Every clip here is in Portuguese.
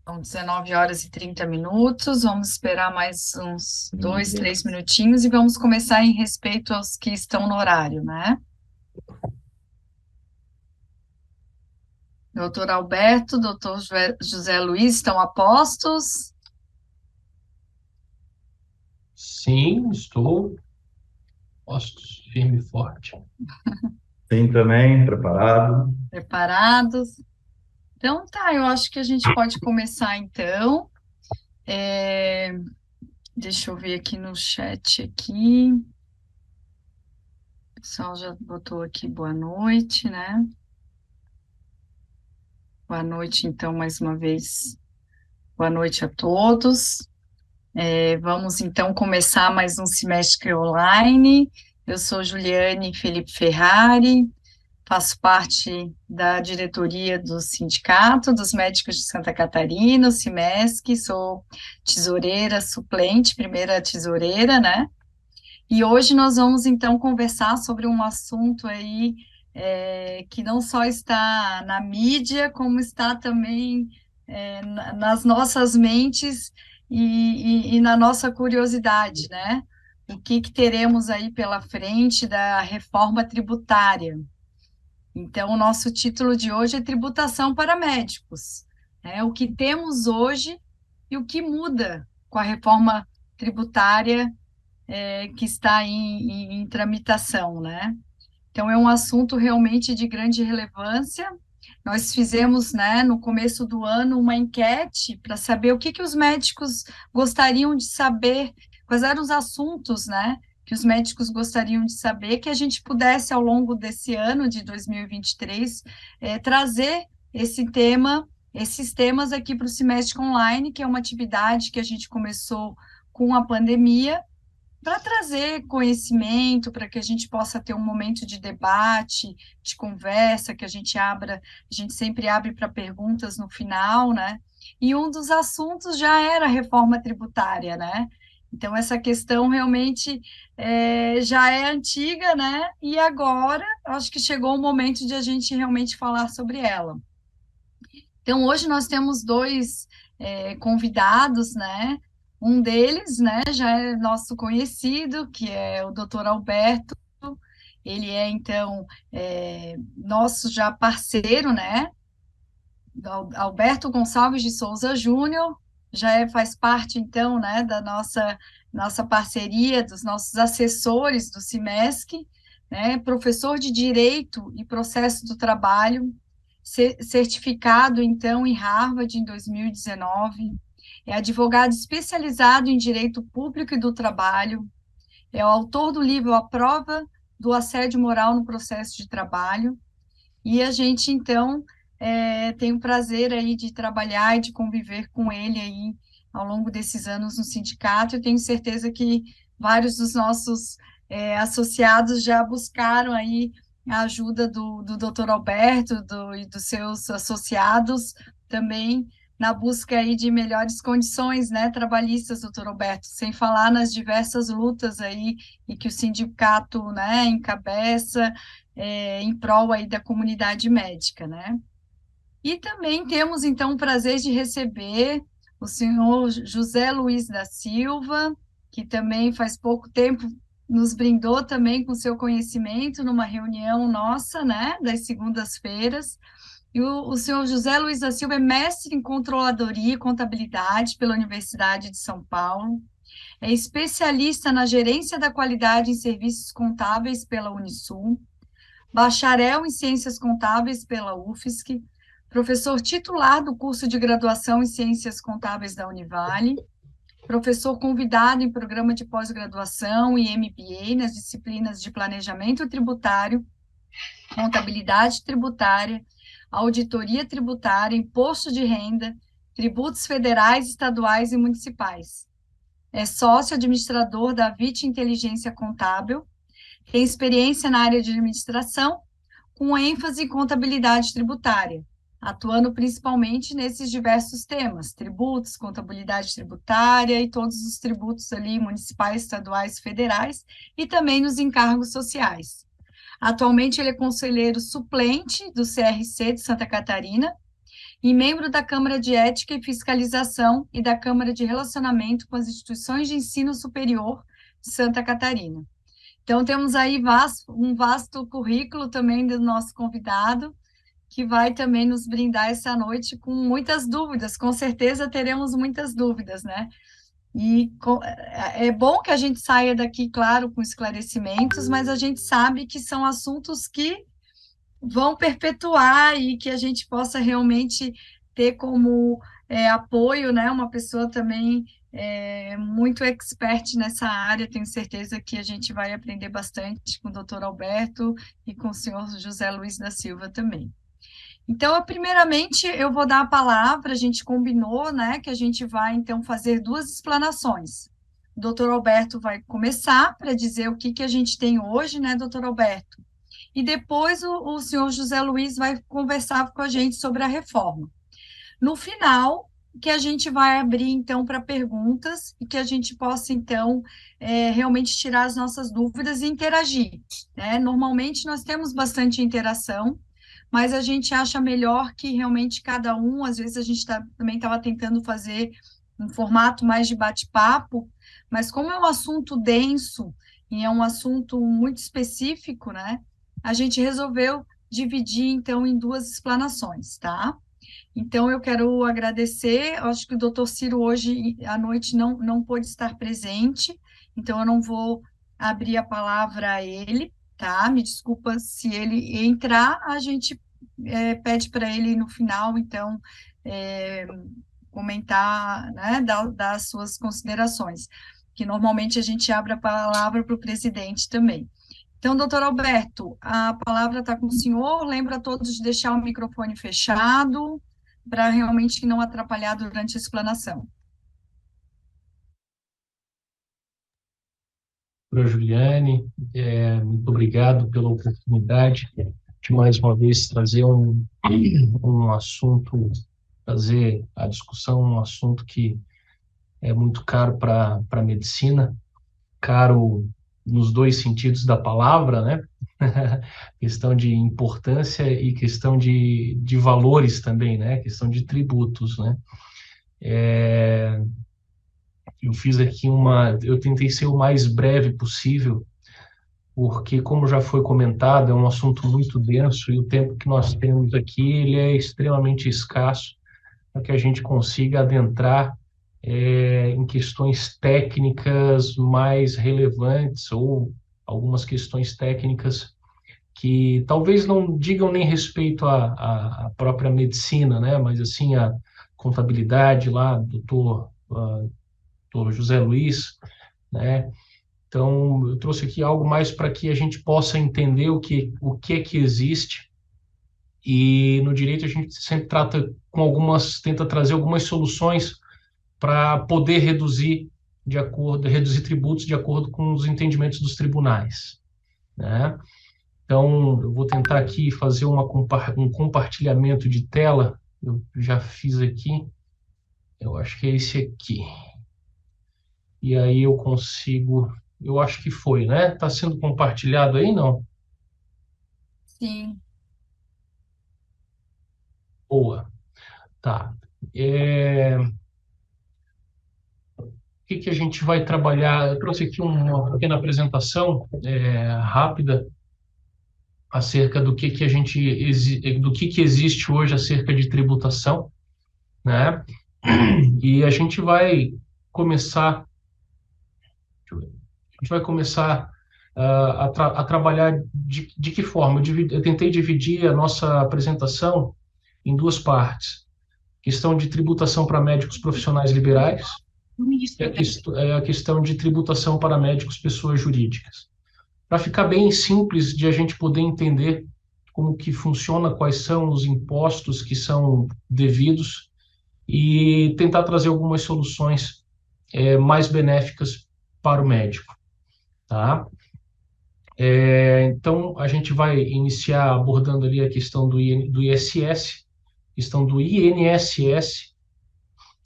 São 19 horas e 30 minutos. Vamos esperar mais uns 2, 3 minutinhos e vamos começar em respeito aos que estão no horário, né? Doutor Alberto, doutor José Luiz, estão a postos? Sim, estou postos, firme e forte. Sim, também, preparado. Preparados? Então tá, eu acho que a gente pode começar então. É, Deixa eu ver aqui no chat aqui. O pessoal já botou aqui boa noite, né? Boa noite, então, mais uma vez. Boa noite a todos. Vamos então começar mais um semestre online. Eu sou Juliane Felipe Ferrari, faço parte da diretoria do Sindicato dos Médicos de Santa Catarina, o SIMESC, sou tesoureira suplente, primeira tesoureira, né? E hoje nós vamos então conversar sobre um assunto aí que não só está na mídia, como está também nas nossas mentes e na nossa curiosidade, né? O que teremos aí pela frente da reforma tributária? Então, o nosso título de hoje é Tributação para Médicos, né? O que temos hoje e o que muda com a reforma tributária que está em tramitação, né? Então, é um assunto realmente de grande relevância. Nós fizemos, né, no começo do ano, uma enquete para saber o que os médicos gostariam de saber, quais eram os assuntos, né, que os médicos gostariam de saber, que a gente pudesse, ao longo desse ano de 2023, trazer esse tema, esses temas aqui para o Semestre Online, que é uma atividade que a gente começou com a pandemia, para trazer conhecimento, para que a gente possa ter um momento de debate, de conversa, que a gente abra, a gente sempre abre para perguntas no final, né? E um dos assuntos já era a reforma tributária, né? Então, essa questão realmente já é antiga, né? E agora, acho que chegou o momento de a gente realmente falar sobre ela. Então, hoje nós temos dois convidados, né? Um deles, né, já é nosso conhecido, que é o doutor Alberto. Ele é, então, nosso já parceiro, né? Alberto Gonçalves de Souza Júnior, faz parte, então, né, da nossa parceria, dos nossos assessores do SIMESC, né? Professor de Direito e Processo do Trabalho, certificado, então, em Harvard em 2019, é advogado especializado em Direito Público e do Trabalho, é o autor do livro A Prova do Assédio Moral no Processo de Trabalho, e a gente, então, tem o prazer aí de trabalhar e de conviver com ele aí ao longo desses anos no sindicato. Eu tenho certeza que vários dos nossos associados já buscaram aí a ajuda do Dr. Alberto e dos seus associados também na busca aí de melhores condições, né, trabalhistas, doutor Alberto, sem falar nas diversas lutas aí e que o sindicato, né, encabeça em prol aí da comunidade médica, né? E também temos, então, o prazer de receber o senhor José Luiz da Silva, que também faz pouco tempo nos brindou também com seu conhecimento numa reunião nossa, né, das segundas-feiras. E o senhor José Luiz da Silva é mestre em controladoria e contabilidade pela Universidade de São Paulo, é especialista na gerência da qualidade em serviços contábeis pela Unisul, bacharel em Ciências Contábeis pela UFSC, professor titular do curso de graduação em Ciências Contábeis da Univale, professor convidado em programa de pós-graduação e MBA nas disciplinas de Planejamento Tributário, Contabilidade Tributária, Auditoria Tributária, Imposto de Renda, Tributos Federais, Estaduais e Municipais. É sócio administrador da VIT Inteligência Contábil, tem experiência na área de administração, com ênfase em contabilidade tributária, atuando principalmente nesses diversos temas, tributos, contabilidade tributária e todos os tributos ali municipais, estaduais, federais, e também nos encargos sociais. Atualmente ele é conselheiro suplente do CRC de Santa Catarina e membro da Câmara de Ética e Fiscalização e da Câmara de Relacionamento com as Instituições de Ensino Superior de Santa Catarina. Então, temos aí um vasto currículo também do nosso convidado, que vai também nos brindar essa noite com muitas dúvidas, com certeza teremos muitas dúvidas, né? E é bom que a gente saia daqui, claro, com esclarecimentos, mas a gente sabe que são assuntos que vão perpetuar e que a gente possa realmente ter como apoio, né, uma pessoa também muito expert nessa área. Tenho certeza que a gente vai aprender bastante com o doutor Alberto e com o senhor José Luiz da Silva também. Então, primeiramente, eu vou dar a palavra, a gente combinou, né, que a gente vai, então, fazer duas explanações. O doutor Alberto vai começar para dizer o que a gente tem hoje, né, doutor Alberto? E depois o senhor José Luiz vai conversar com a gente sobre a reforma. No final, que a gente vai abrir, então, para perguntas e que a gente possa, então, realmente tirar as nossas dúvidas e interagir, né? Normalmente, nós temos bastante interação, mas a gente acha melhor que realmente cada um, às vezes a gente também estava tentando fazer um formato mais de bate-papo, mas como é um assunto denso e é um assunto muito específico, né? A gente resolveu dividir, então, em duas explanações, tá? Então, eu quero agradecer, eu acho que o doutor Ciro hoje à noite não pôde estar presente, então eu não vou abrir a palavra a ele, tá? Me desculpa se ele entrar, a gente pede para ele no final, então, comentar, né, dar as suas considerações, que normalmente a gente abre a palavra para o presidente também. Então, doutor Alberto, a palavra está com o senhor. Lembra a todos de deixar o microfone fechado, para realmente não atrapalhar durante a explanação. Doutora Juliane, muito obrigado pela oportunidade de mais uma vez trazer um assunto, trazer a discussão, um assunto que é muito caro para a medicina, caro nos dois sentidos da palavra, né? Questão de importância e questão de valores também, né? Questão de tributos, né? Eu fiz aqui eu tentei ser o mais breve possível, porque, como já foi comentado, é um assunto muito denso e o tempo que nós temos aqui, ele é extremamente escasso para que a gente consiga adentrar em questões técnicas mais relevantes ou algumas questões técnicas que talvez não digam nem respeito à própria medicina, né? Mas assim a contabilidade lá, doutor José Luiz, né? Então eu trouxe aqui algo mais para que a gente possa entender o que é que existe. E no direito a gente sempre tenta trazer algumas soluções para poder reduzir tributos de acordo com os entendimentos dos tribunais, né? Então, eu vou tentar aqui fazer um compartilhamento de tela. Eu já fiz aqui. Eu acho que é esse aqui. E aí eu consigo. Eu acho que foi, né? Está sendo compartilhado aí, não? Sim. Boa. Tá. O que a gente vai trabalhar? Eu trouxe aqui uma pequena apresentação rápida acerca do que a gente do que existe hoje acerca de tributação, né? E a gente vai começar a trabalhar de que forma? Eu tentei dividir a nossa apresentação em duas partes: questão de tributação para médicos profissionais liberais e a questão de tributação para médicos pessoas jurídicas. Para ficar bem simples de a gente poder entender como que funciona, quais são os impostos que são devidos e tentar trazer algumas soluções mais benéficas para o médico, tá? Então, a gente vai iniciar abordando ali a questão do ISS, questão do INSS,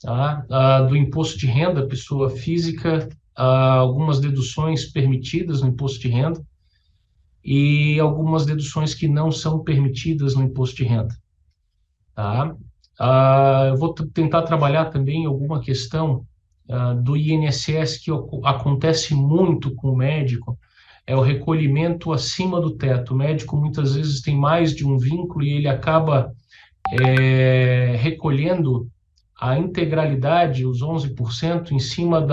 tá? Do imposto de renda, pessoa física, algumas deduções permitidas no imposto de renda e algumas deduções que não são permitidas no imposto de renda, tá? Eu vou tentar trabalhar também alguma questão do INSS que acontece muito com o médico, é o recolhimento acima do teto. O médico muitas vezes tem mais de um vínculo e ele acaba recolhendo a integralidade, os 11%, em cima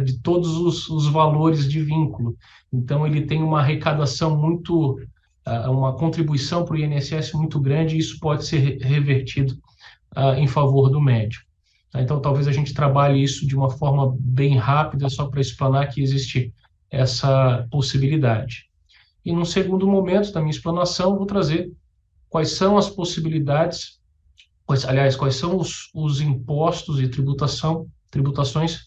de todos os valores de vínculo. Então, ele tem uma arrecadação muito, uma contribuição para o INSS muito grande, e isso pode ser revertido em favor do médico. Então, talvez a gente trabalhe isso de uma forma bem rápida, só para explanar que existe essa possibilidade. E, num segundo momento da minha explanação, vou trazer quais são as possibilidades, quais são os impostos e tributações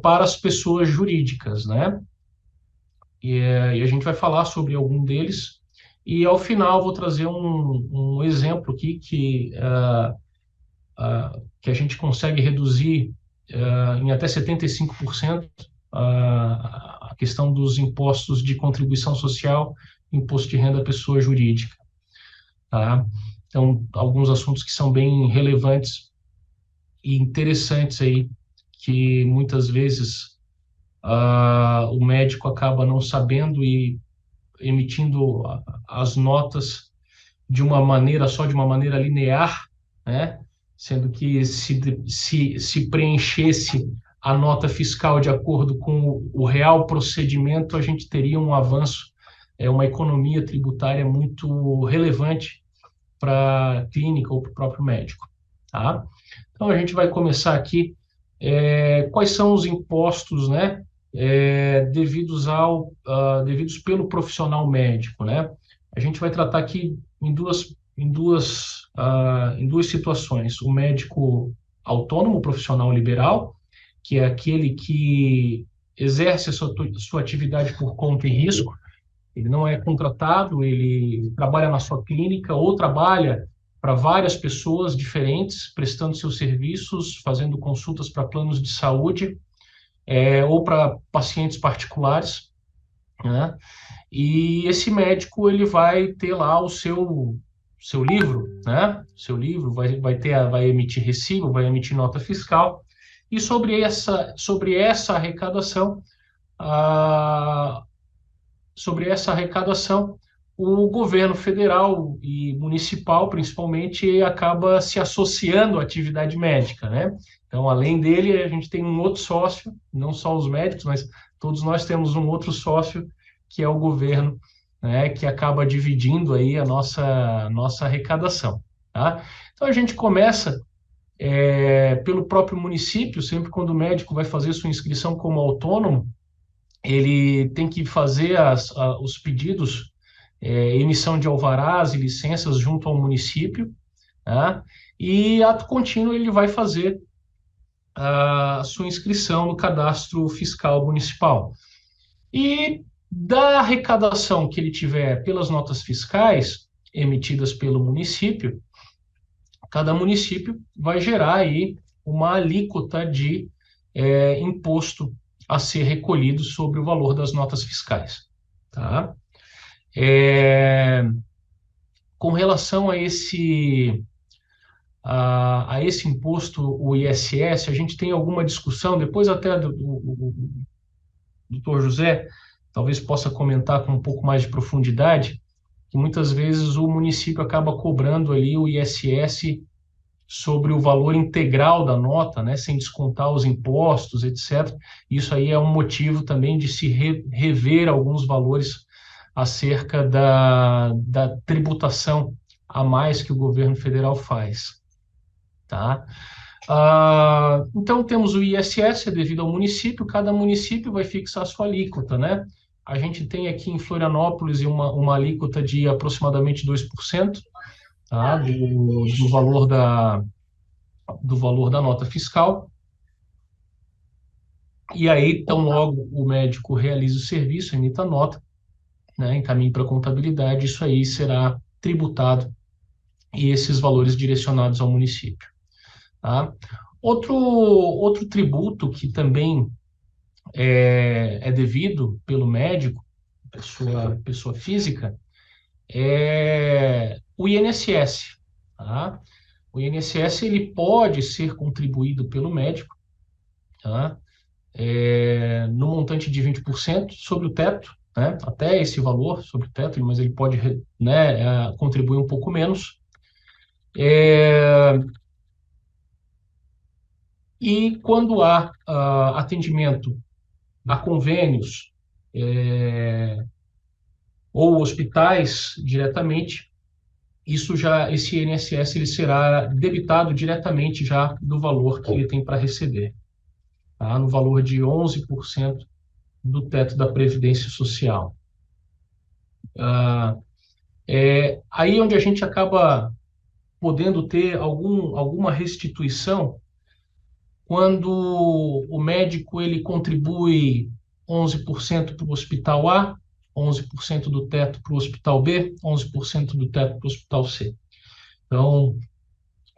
para as pessoas jurídicas, né? E a gente vai falar sobre algum deles, e ao final vou trazer um exemplo aqui que a gente consegue reduzir em até 75% a questão dos impostos de contribuição social, imposto de renda à pessoa jurídica, tá? Então, alguns assuntos que são bem relevantes e interessantes aí, que muitas vezes o médico acaba não sabendo e emitindo as notas de uma maneira só, de uma maneira linear, né? Sendo que se preenchesse a nota fiscal de acordo com o real procedimento, a gente teria um avanço, uma economia tributária muito relevante para a clínica ou para o próprio médico, tá? Então, a gente vai começar aqui. Quais são os impostos, né, devidos pelo profissional médico, né? A gente vai tratar aqui em duas situações: o médico autônomo, profissional liberal, que é aquele que exerce a sua atividade por conta e risco. Ele não é contratado, ele trabalha na sua clínica ou trabalha para várias pessoas diferentes, prestando seus serviços, fazendo consultas para planos de saúde, ou para pacientes particulares, né? E esse médico ele vai ter lá o seu livro, né? Seu livro vai emitir recibo, vai emitir nota fiscal, e sobre essa arrecadação, a, o governo federal e municipal, principalmente, acaba se associando à atividade médica, né? Então, além dele, a gente tem um outro sócio, não só os médicos, mas todos nós temos um outro sócio, que é o governo, né, que acaba dividindo aí a nossa arrecadação, tá? Então, a gente começa pelo próprio município. Sempre quando o médico vai fazer sua inscrição como autônomo, ele tem que fazer os pedidos, emissão de alvarás e licenças junto ao município, tá? E, ato contínuo, ele vai fazer a sua inscrição no cadastro fiscal municipal. E da arrecadação que ele tiver pelas notas fiscais emitidas pelo município, cada município vai gerar aí uma alíquota de imposto a ser recolhido sobre o valor das notas fiscais, tá? Com relação a esse imposto, o ISS, a gente tem alguma discussão, depois até o doutor José talvez possa comentar com um pouco mais de profundidade, que muitas vezes o município acaba cobrando ali o ISS sobre o valor integral da nota, né, sem descontar os impostos, etc. Isso aí é um motivo também de se rever alguns valores acerca da tributação a mais que o governo federal faz, tá? Então, temos o ISS devido ao município, cada município vai fixar sua alíquota, né? A gente tem aqui em Florianópolis uma alíquota de aproximadamente 2%, tá? do valor da nota fiscal. E aí, tão logo o médico realiza o serviço, emita a nota, né, encaminhe para a contabilidade, isso aí será tributado, e esses valores direcionados ao município, tá? Outro tributo que também é devido pelo médico, pessoa física, é o INSS, tá? O INSS ele pode ser contribuído pelo médico, tá? No montante de 20% sobre o teto, né? Até esse valor sobre o teto, mas ele pode, né, contribuir um pouco menos. E quando há atendimento a convênios ou hospitais diretamente, esse INSS ele será debitado diretamente já do valor que ele tem para receber, tá? No valor de 11% do teto da Previdência Social. Aí onde a gente acaba podendo ter alguma restituição quando o médico ele contribui 11% para o hospital A, 11% do teto para o hospital B, 11% do teto para o hospital C. Então,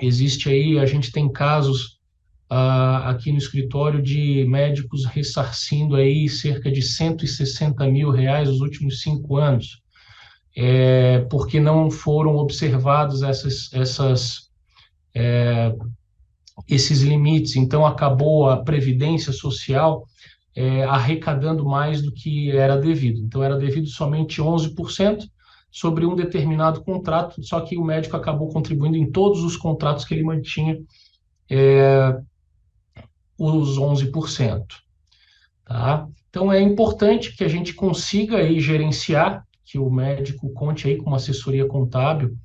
existe aí, a gente tem casos aqui no escritório de médicos ressarcindo aí cerca de R$ 160 mil nos últimos 5 anos, porque não foram observados esses limites. Então, acabou a Previdência Social arrecadando mais do que era devido. Então, era devido somente 11% sobre um determinado contrato, só que o médico acabou contribuindo em todos os contratos que ele mantinha os 11%. Tá? Então, é importante que a gente consiga aí gerenciar, que o médico conte aí com uma assessoria contábil,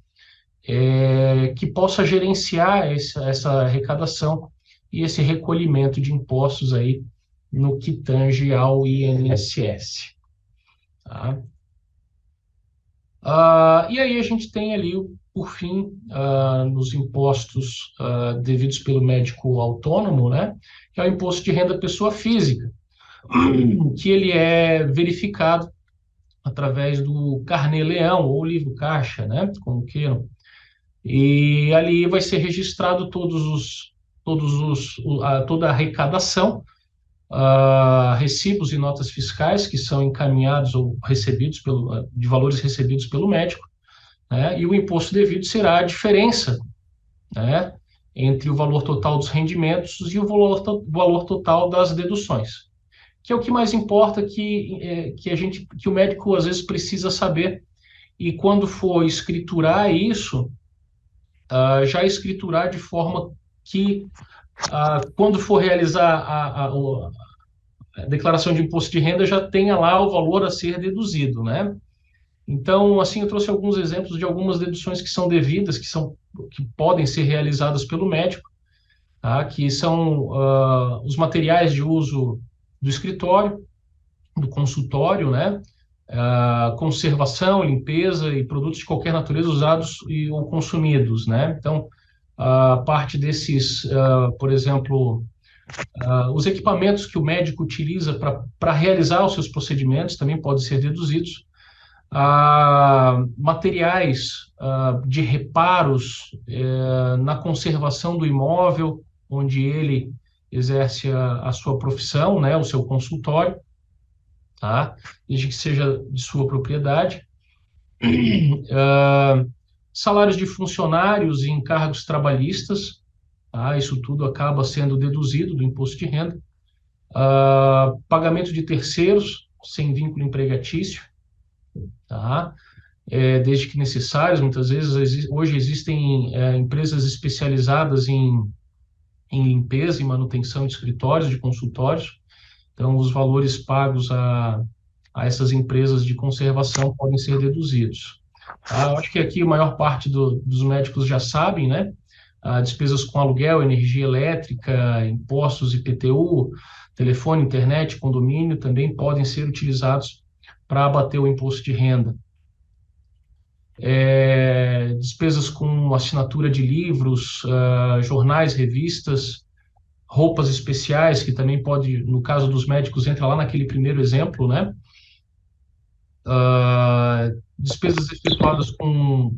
que possa gerenciar essa arrecadação e esse recolhimento de impostos aí no que tange ao INSS. Tá? E aí a gente tem ali, por fim, nos impostos devidos pelo médico autônomo, né, que é o imposto de renda pessoa física, que ele é verificado através do Carnê-Leão ou livro caixa, né, como queiram. E ali vai ser registrado toda a arrecadação, recibos e notas fiscais que são encaminhados ou recebidos de valores recebidos pelo médico, né? E o imposto devido será a diferença, né, entre o valor total dos rendimentos e o valor total das deduções, que é o que mais importa, que o médico às vezes precisa saber. E quando for escriturar isso, já escriturar de forma que, quando for realizar a declaração de imposto de renda, já tenha lá o valor a ser deduzido, né? Então, assim, eu trouxe alguns exemplos de algumas deduções que são devidas, que podem ser realizadas pelo médico, tá? Que são os materiais de uso do escritório, do consultório, né? Conservação, limpeza e produtos de qualquer natureza usados ou consumidos, né? Então, parte desses, por exemplo, os equipamentos que o médico utiliza para realizar os seus procedimentos também podem ser deduzidos. Materiais de reparos na conservação do imóvel, onde ele exerce a sua profissão, né, o seu consultório, tá? Desde que seja de sua propriedade. Salários de funcionários e encargos trabalhistas, tá? Isso tudo acaba sendo deduzido do imposto de renda. Pagamento de terceiros sem vínculo empregatício, tá? Desde que necessários. Muitas vezes hoje existem empresas especializadas em limpeza e manutenção de escritórios, de consultórios. Então, os valores pagos a essas empresas de conservação podem ser deduzidos. Acho que aqui a maior parte dos médicos já sabem, né? Despesas com aluguel, energia elétrica, impostos IPTU, telefone, internet, condomínio também podem ser utilizados para abater o imposto de renda. Despesas com assinatura de livros, jornais, revistas, roupas especiais, que também pode, no caso dos médicos, entra lá naquele primeiro exemplo, né? Despesas efetuadas com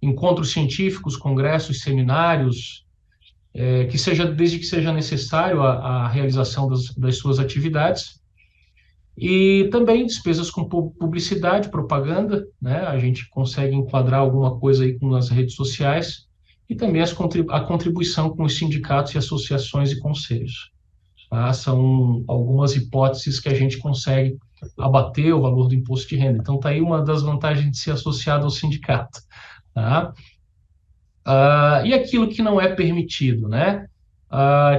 encontros científicos, congressos, seminários, desde que seja necessário a realização das suas atividades. E também despesas com publicidade, propaganda, né? A gente consegue enquadrar alguma coisa aí com as redes sociais, e também a contribuição com os sindicatos e associações e conselhos. Tá? São algumas hipóteses que a gente consegue abater o valor do imposto de renda. Então, está aí uma das vantagens de ser associado ao sindicato. Tá? E aquilo que não é permitido, né?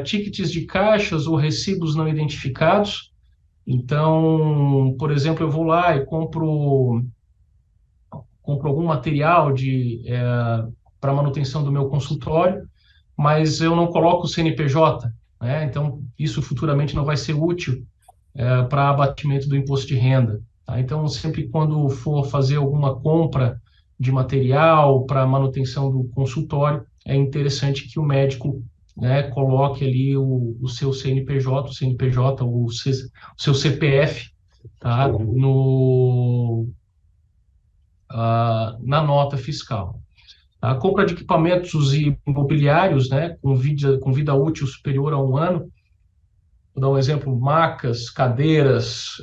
Tickets de caixas ou recibos não identificados. Então, por exemplo, eu vou lá e compro algum material para manutenção do meu consultório, mas eu não coloco o CNPJ, né? Então, isso futuramente não vai ser útil para abatimento do imposto de renda. Tá? Então, sempre quando for fazer alguma compra de material para manutenção do consultório, é interessante que o médico, né, coloque ali o seu CNPJ, o seu CPF, tá, na nota fiscal. A compra de equipamentos imobiliários, né, com vida útil superior a 1 ano. Vou dar um exemplo: macas, cadeiras,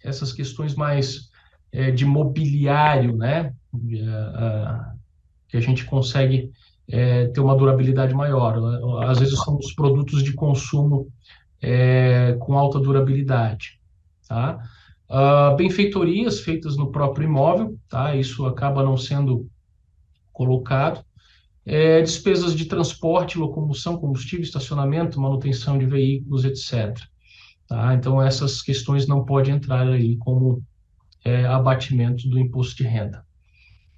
essas questões mais de mobiliário, né, que a gente consegue ter uma durabilidade maior. Às vezes são os produtos de consumo com alta durabilidade. Tá? Benfeitorias feitas no próprio imóvel, tá? Isso acaba não sendo colocado. Despesas de transporte, locomoção, combustível, estacionamento, manutenção de veículos, etc. Tá? Então, essas questões não podem entrar aí como abatimento do imposto de renda.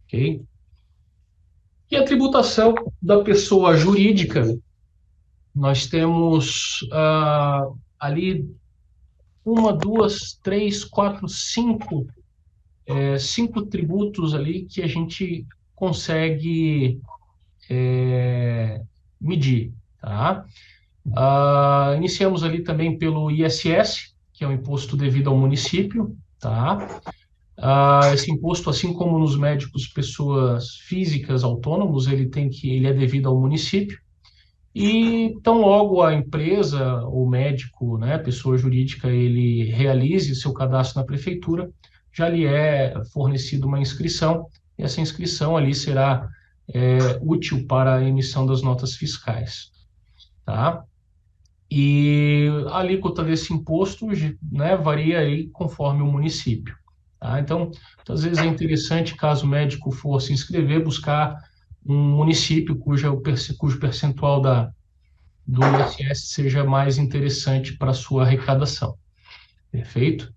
Ok? E a tributação da pessoa jurídica, nós temos ali 5 tributos ali que a gente consegue medir. Tá? Iniciamos ali também pelo ISS, que é o imposto devido ao município. Tá? Esse imposto, assim como nos médicos pessoas físicas autônomos, ele é devido ao município. E tão logo a empresa, o médico, né, pessoa jurídica, ele realize seu cadastro na prefeitura, já lhe é fornecida uma inscrição, e essa inscrição ali será útil para a emissão das notas fiscais. Tá? E a alíquota desse imposto, né, varia aí conforme o município. Tá? Então, às vezes é interessante, caso o médico for se inscrever, buscar um município cujo percentual do ISS seja mais interessante para a sua arrecadação. Perfeito?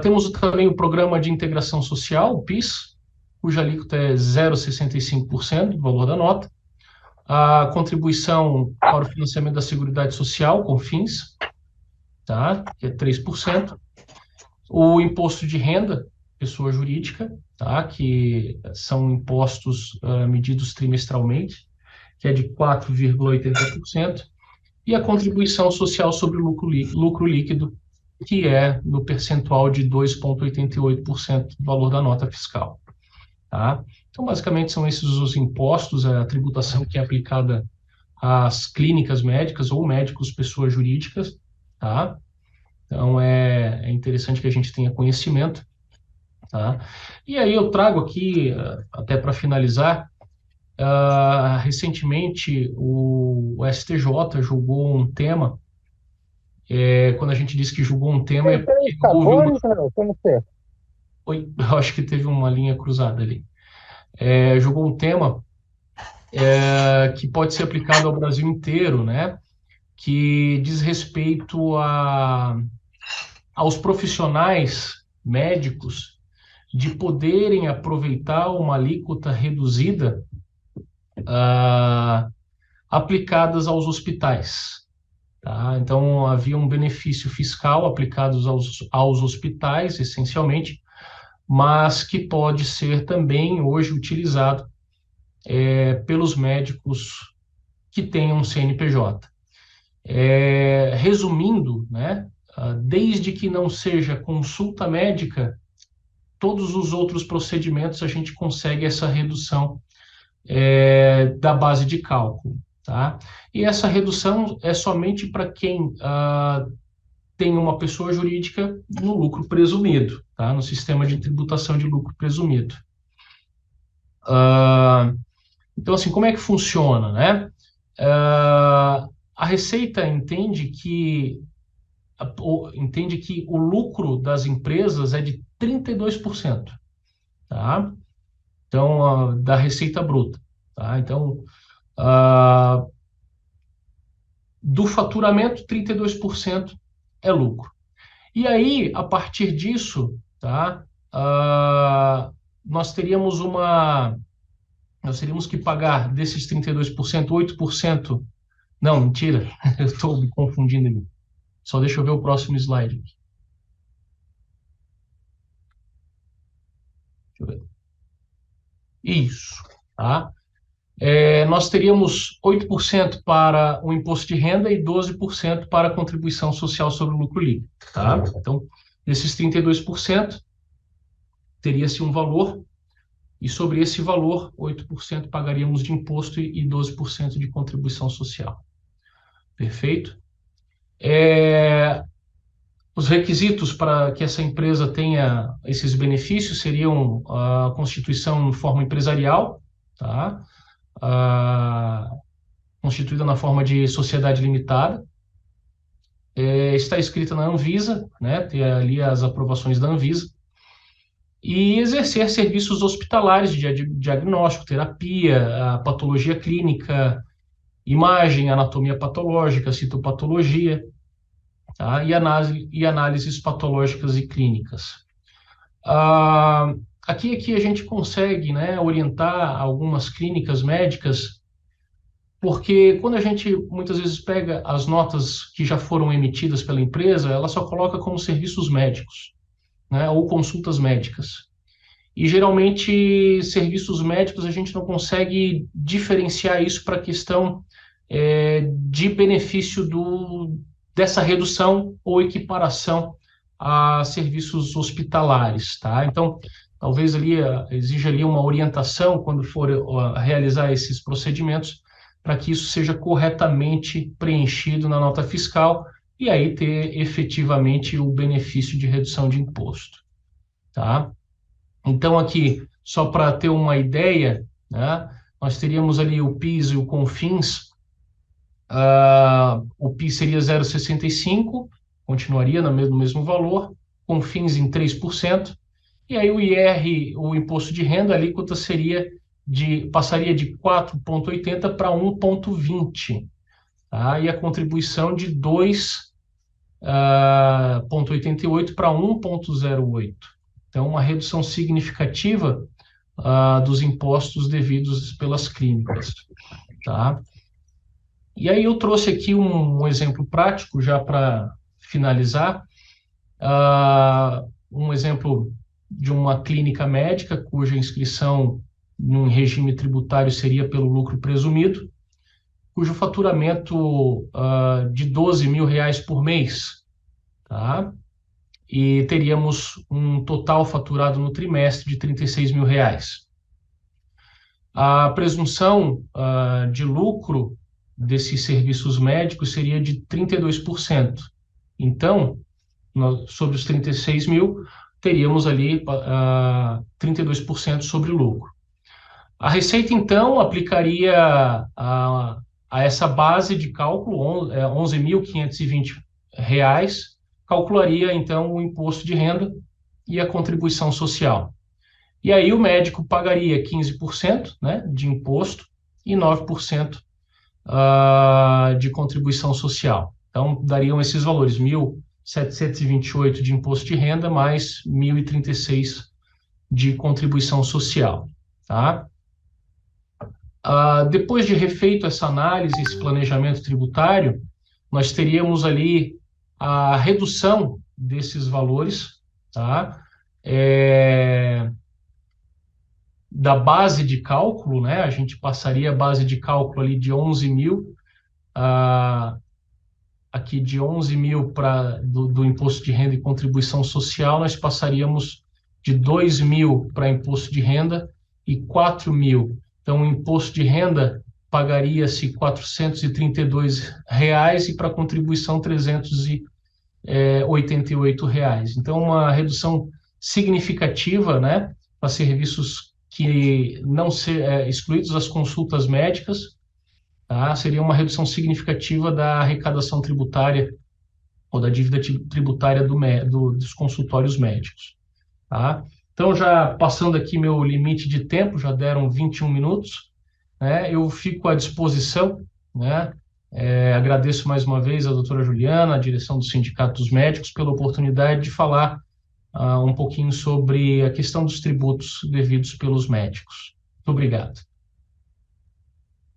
Temos também o Programa de Integração Social, o PIS, cuja alíquota é 0,65% do valor da nota. A contribuição para o financiamento da Seguridade Social, CONFINS, tá? Que é 3%. O imposto de renda, pessoa jurídica, tá? Que são impostos medidos trimestralmente, que é de 4,80%, e a contribuição social sobre o lucro líquido, que é no percentual de 2,88% do valor da nota fiscal. Tá? Então, basicamente, são esses os impostos, a tributação que é aplicada às clínicas médicas ou médicos, pessoas jurídicas. Tá? Então, é interessante que a gente tenha conhecimento. Tá? E aí eu trago aqui, até para finalizar, recentemente o STJ julgou um tema. Quando a gente diz que julgou um tema, é porque houve uma... Oi, eu acho que teve uma linha cruzada ali. Julgou um tema que pode ser aplicado ao Brasil inteiro, né? Que diz respeito aos profissionais médicos de poderem aproveitar uma alíquota reduzida aplicadas aos hospitais. Tá? Então, havia um benefício fiscal aplicado aos hospitais, essencialmente, mas que pode ser também hoje utilizado pelos médicos que tenham CNPJ. Resumindo, né, desde que não seja consulta médica, todos os outros procedimentos a gente consegue essa redução da base de cálculo. Tá? E essa redução é somente para quem tem uma pessoa jurídica no lucro presumido, tá? No sistema de tributação de lucro presumido. Então, assim, como é que funciona, né? A Receita entende que o lucro das empresas é de 32%, tá? Então, da receita bruta, tá? Então, do faturamento, 32% é lucro. E aí, a partir disso, tá? Nós teríamos que pagar desses 32%, 8%. Não, mentira, eu estou me confundindo ali. Só deixa eu ver o próximo slide aqui. Deixa eu ver. Isso, tá? Nós teríamos 8% para o imposto de renda e 12% para a contribuição social sobre o lucro líquido, tá? Então, desses 32%, teria-se um valor, e sobre esse valor, 8% pagaríamos de imposto e 12% de contribuição social. Perfeito? Os requisitos para que essa empresa tenha esses benefícios seriam a constituição em forma empresarial, tá? Constituída na forma de sociedade limitada, está escrita na Anvisa, né? Ter ali as aprovações da Anvisa, e exercer serviços hospitalares de diagnóstico, terapia, a patologia clínica, imagem, anatomia patológica, citopatologia, tá? E análises patológicas e clínicas. Aqui a gente consegue, né, orientar algumas clínicas médicas, porque quando a gente muitas vezes pega as notas que já foram emitidas pela empresa, ela só coloca como serviços médicos, né, ou consultas médicas. E geralmente serviços médicos a gente não consegue diferenciar isso para a questão de benefício dessa redução ou equiparação a serviços hospitalares, tá? Então, talvez ali exija ali uma orientação quando for realizar esses procedimentos para que isso seja corretamente preenchido na nota fiscal e aí ter efetivamente o benefício de redução de imposto, tá? Então, aqui, só para ter uma ideia, né, nós teríamos ali o PIS e o CONFINS. O PIS seria 0,65, continuaria no mesmo valor, CONFINS em 3%, e aí o IR, o imposto de renda, a alíquota passaria de 4,80 para 1,20, tá? E a contribuição de 2,88 para 1,08. Então, uma redução significativa dos impostos devidos pelas clínicas, tá? E aí eu trouxe aqui um exemplo prático, já para finalizar, um exemplo de uma clínica médica cuja inscrição num regime tributário seria pelo lucro presumido, cujo faturamento de R$ 12.000 por mês, tá? E teríamos um total faturado no trimestre de R$ 36.000. A presunção de lucro desses serviços médicos seria de 32%. Então, sobre os 36 mil, teríamos ali 32% sobre lucro. A Receita, então, aplicaria a essa base de cálculo, R$ 11.520, calcularia, então, o imposto de renda e a contribuição social. E aí o médico pagaria 15%, né, de imposto e 9% de contribuição social. Então, dariam esses valores, 1.728 de imposto de renda mais 1.036 de contribuição social, tá? Depois de refeito essa análise, esse planejamento tributário, nós teríamos ali a redução desses valores, tá? Da base de cálculo, né? A gente passaria a base de cálculo ali de 11 mil, aqui de 11 mil do imposto de renda e contribuição social, nós passaríamos de 2 mil para imposto de renda e 4 mil. Então, o imposto de renda pagaria-se R$ 432 e para contribuição R$ 388. Então, uma redução significativa, né, para serviços que não ser excluídos as consultas médicas, tá? Seria uma redução significativa da arrecadação tributária ou da dívida tributária dos consultórios médicos, tá? Então, já passando aqui meu limite de tempo, já deram 21 minutos, né? Eu fico à disposição, né? Agradeço mais uma vez a doutora Juliana, a direção do Sindicato dos Médicos, pela oportunidade de falar um pouquinho sobre a questão dos tributos devidos pelos médicos. Muito obrigado.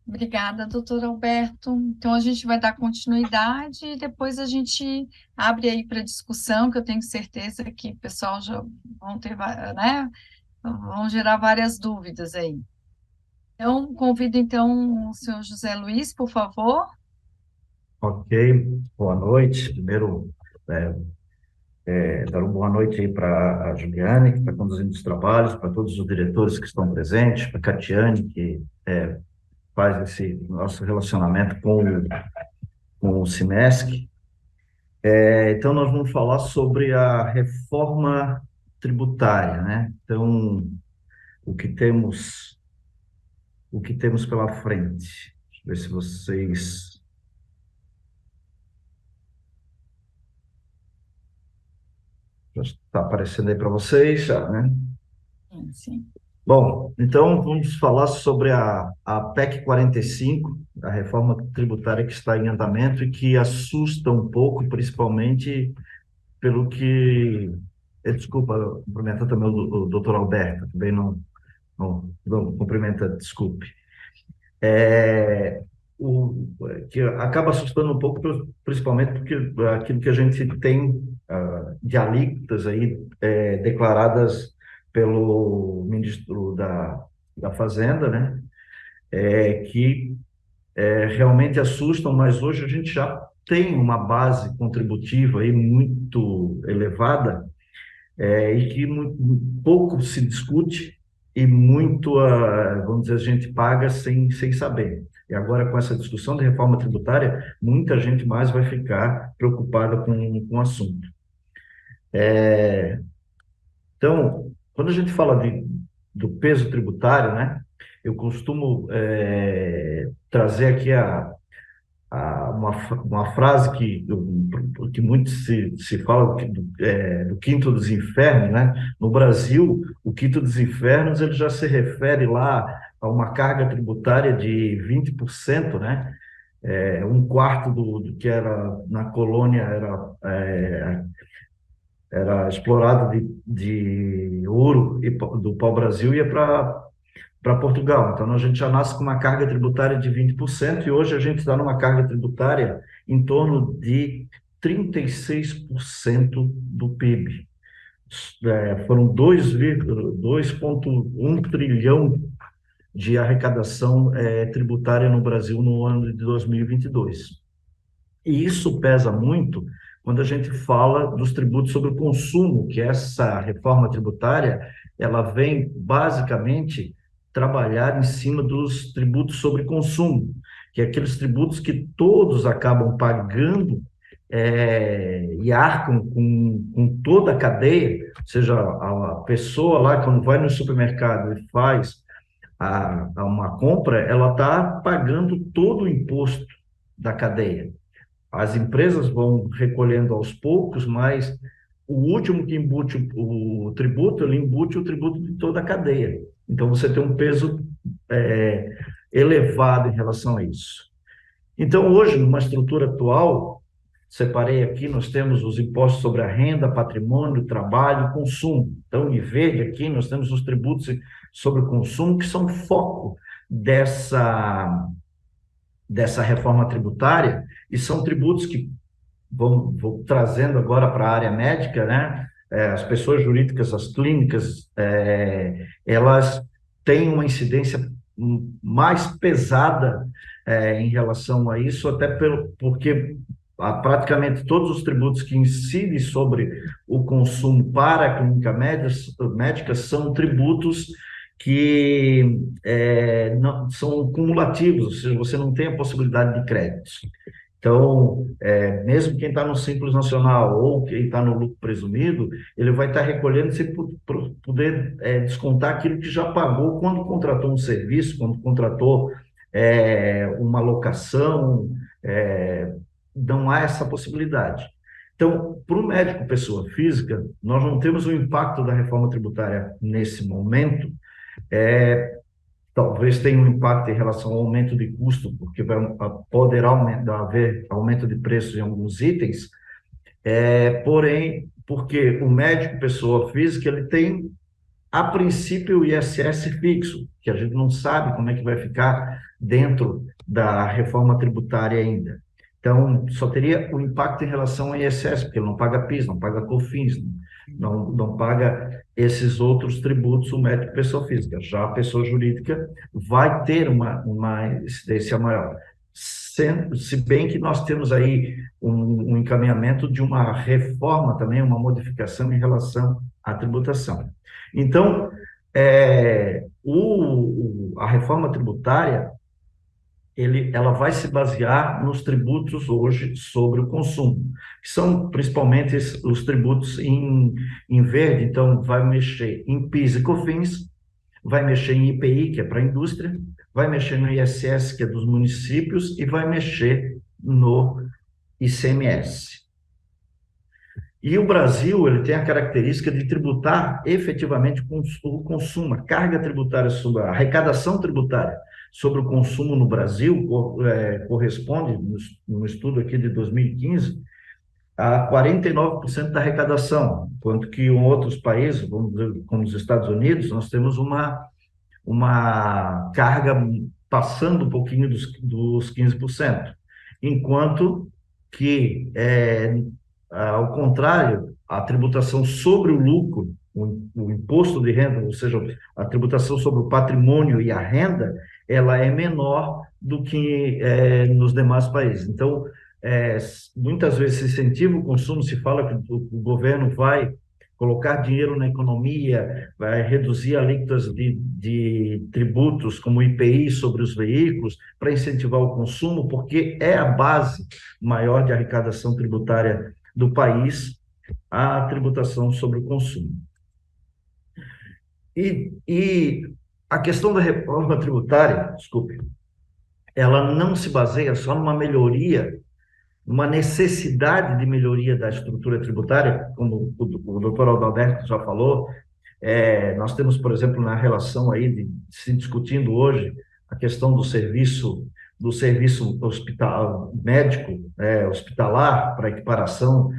Obrigada, doutor Alberto. Então, a gente vai dar continuidade e depois a gente abre aí para discussão, que eu tenho certeza que o pessoal já vão ter, né, vão gerar várias dúvidas aí. Então, convido então o senhor José Luiz, por favor. Ok, boa noite. Primeiro, dar uma boa noite aí para a Juliane, que está conduzindo os trabalhos, para todos os diretores que estão presentes, para a Catiane, que faz esse nosso relacionamento com o Cimesc. Então, nós vamos falar sobre a reforma tributária, né? Então, o que temos, o que temos pela frente. Deixa eu ver se vocês... Já está aparecendo aí para vocês, já, né? Sim. Bom, então vamos falar sobre a PEC 45, a reforma tributária que está em andamento e que assusta um pouco, principalmente pelo que... Desculpa, cumprimento também o doutor Alberto, também não cumprimenta, desculpe. Que acaba assustando um pouco, principalmente porque aquilo que a gente tem de alíquotas aí declaradas pelo ministro da Fazenda, né? Que realmente assustam, mas hoje a gente já tem uma base contributiva aí muito elevada e que pouco se discute e muito, vamos dizer, a gente paga sem saber. E agora, com essa discussão de reforma tributária, muita gente mais vai ficar preocupada com o assunto. Então, quando a gente fala do peso tributário, né, eu costumo trazer aqui uma frase que muito se fala do quinto dos infernos, né? No Brasil, o quinto dos infernos ele já se refere lá a uma carga tributária de 20%, né? Um quarto do que era na colônia era explorado de ouro e do pau-brasil ia para Portugal. Então, a gente já nasce com uma carga tributária de 20% e hoje a gente está numa carga tributária em torno de 36% do PIB. Foram 2,1 trilhão de arrecadação tributária no Brasil no ano de 2022. E isso pesa muito quando a gente fala dos tributos sobre o consumo, que essa reforma tributária, ela vem basicamente trabalhar em cima dos tributos sobre consumo, que é aqueles tributos que todos acabam pagando e arcam com toda a cadeia, ou seja, a pessoa lá, quando vai no supermercado e faz uma compra, ela está pagando todo o imposto da cadeia. As empresas vão recolhendo aos poucos, mas o último que embute o tributo, ele embute o tributo de toda a cadeia. Então, você tem um peso elevado em relação a isso. Então, hoje, numa estrutura atual, separei aqui, nós temos os impostos sobre a renda, patrimônio, trabalho e consumo. Então, em verde aqui, nós temos os tributos sobre o consumo, que são foco dessa reforma tributária, e são tributos que vou trazendo agora para a área médica, né? As pessoas jurídicas, as clínicas, elas têm uma incidência mais pesada em relação a isso, até porque praticamente todos os tributos que incidem sobre o consumo para a clínica médica são tributos que não são cumulativos, ou seja, você não tem a possibilidade de créditos. Então, mesmo quem está no Simples Nacional ou quem está no lucro presumido, ele vai estar recolhendo sem poder descontar aquilo que já pagou quando contratou um serviço, quando contratou uma locação, não há essa possibilidade. Então, para o médico pessoa física, nós não temos o impacto da reforma tributária nesse momento. Talvez tenha um impacto em relação ao aumento de custo, porque poderá haver aumento de preços em alguns itens, porém, porque o médico pessoa física, ele tem, a princípio, o ISS fixo, que a gente não sabe como é que vai ficar dentro da reforma tributária ainda. Então, só teria o impacto em relação ao ISS, porque ele não paga PIS, não paga COFINS, não paga esses outros tributos, o médico pessoa física. Já a pessoa jurídica vai ter uma incidência maior. Se bem que nós temos aí um encaminhamento de uma reforma também, uma modificação em relação à tributação. Então, a reforma tributária, ela vai se basear nos tributos hoje sobre o consumo, que são principalmente os tributos em verde. Então, vai mexer em PIS e COFINS, vai mexer em IPI, que é para a indústria, vai mexer no ISS, que é dos municípios, e vai mexer no ICMS. E o Brasil, ele tem a característica de tributar efetivamente o consumo, a carga tributária sobre a arrecadação tributária sobre o consumo no Brasil corresponde, no estudo aqui de 2015, a 49% da arrecadação, enquanto que em outros países, vamos dizer, como os Estados Unidos, nós temos uma carga passando um pouquinho dos 15%, enquanto que, ao contrário, a tributação sobre o lucro, o imposto de renda, ou seja, a tributação sobre o patrimônio e a renda, ela é menor do que nos demais países. Então, muitas vezes se incentiva o consumo, se fala que o governo vai colocar dinheiro na economia, vai reduzir alíquotas de tributos como IPI sobre os veículos para incentivar o consumo, porque é a base maior de arrecadação tributária do país, a tributação sobre o consumo. E a questão da reforma tributária, desculpe, ela não se baseia só numa melhoria, uma necessidade de melhoria da estrutura tributária, como o doutor Adalberto já falou. Nós temos, por exemplo, na relação aí se discutindo hoje a questão do serviço médico, hospitalar, para equiparação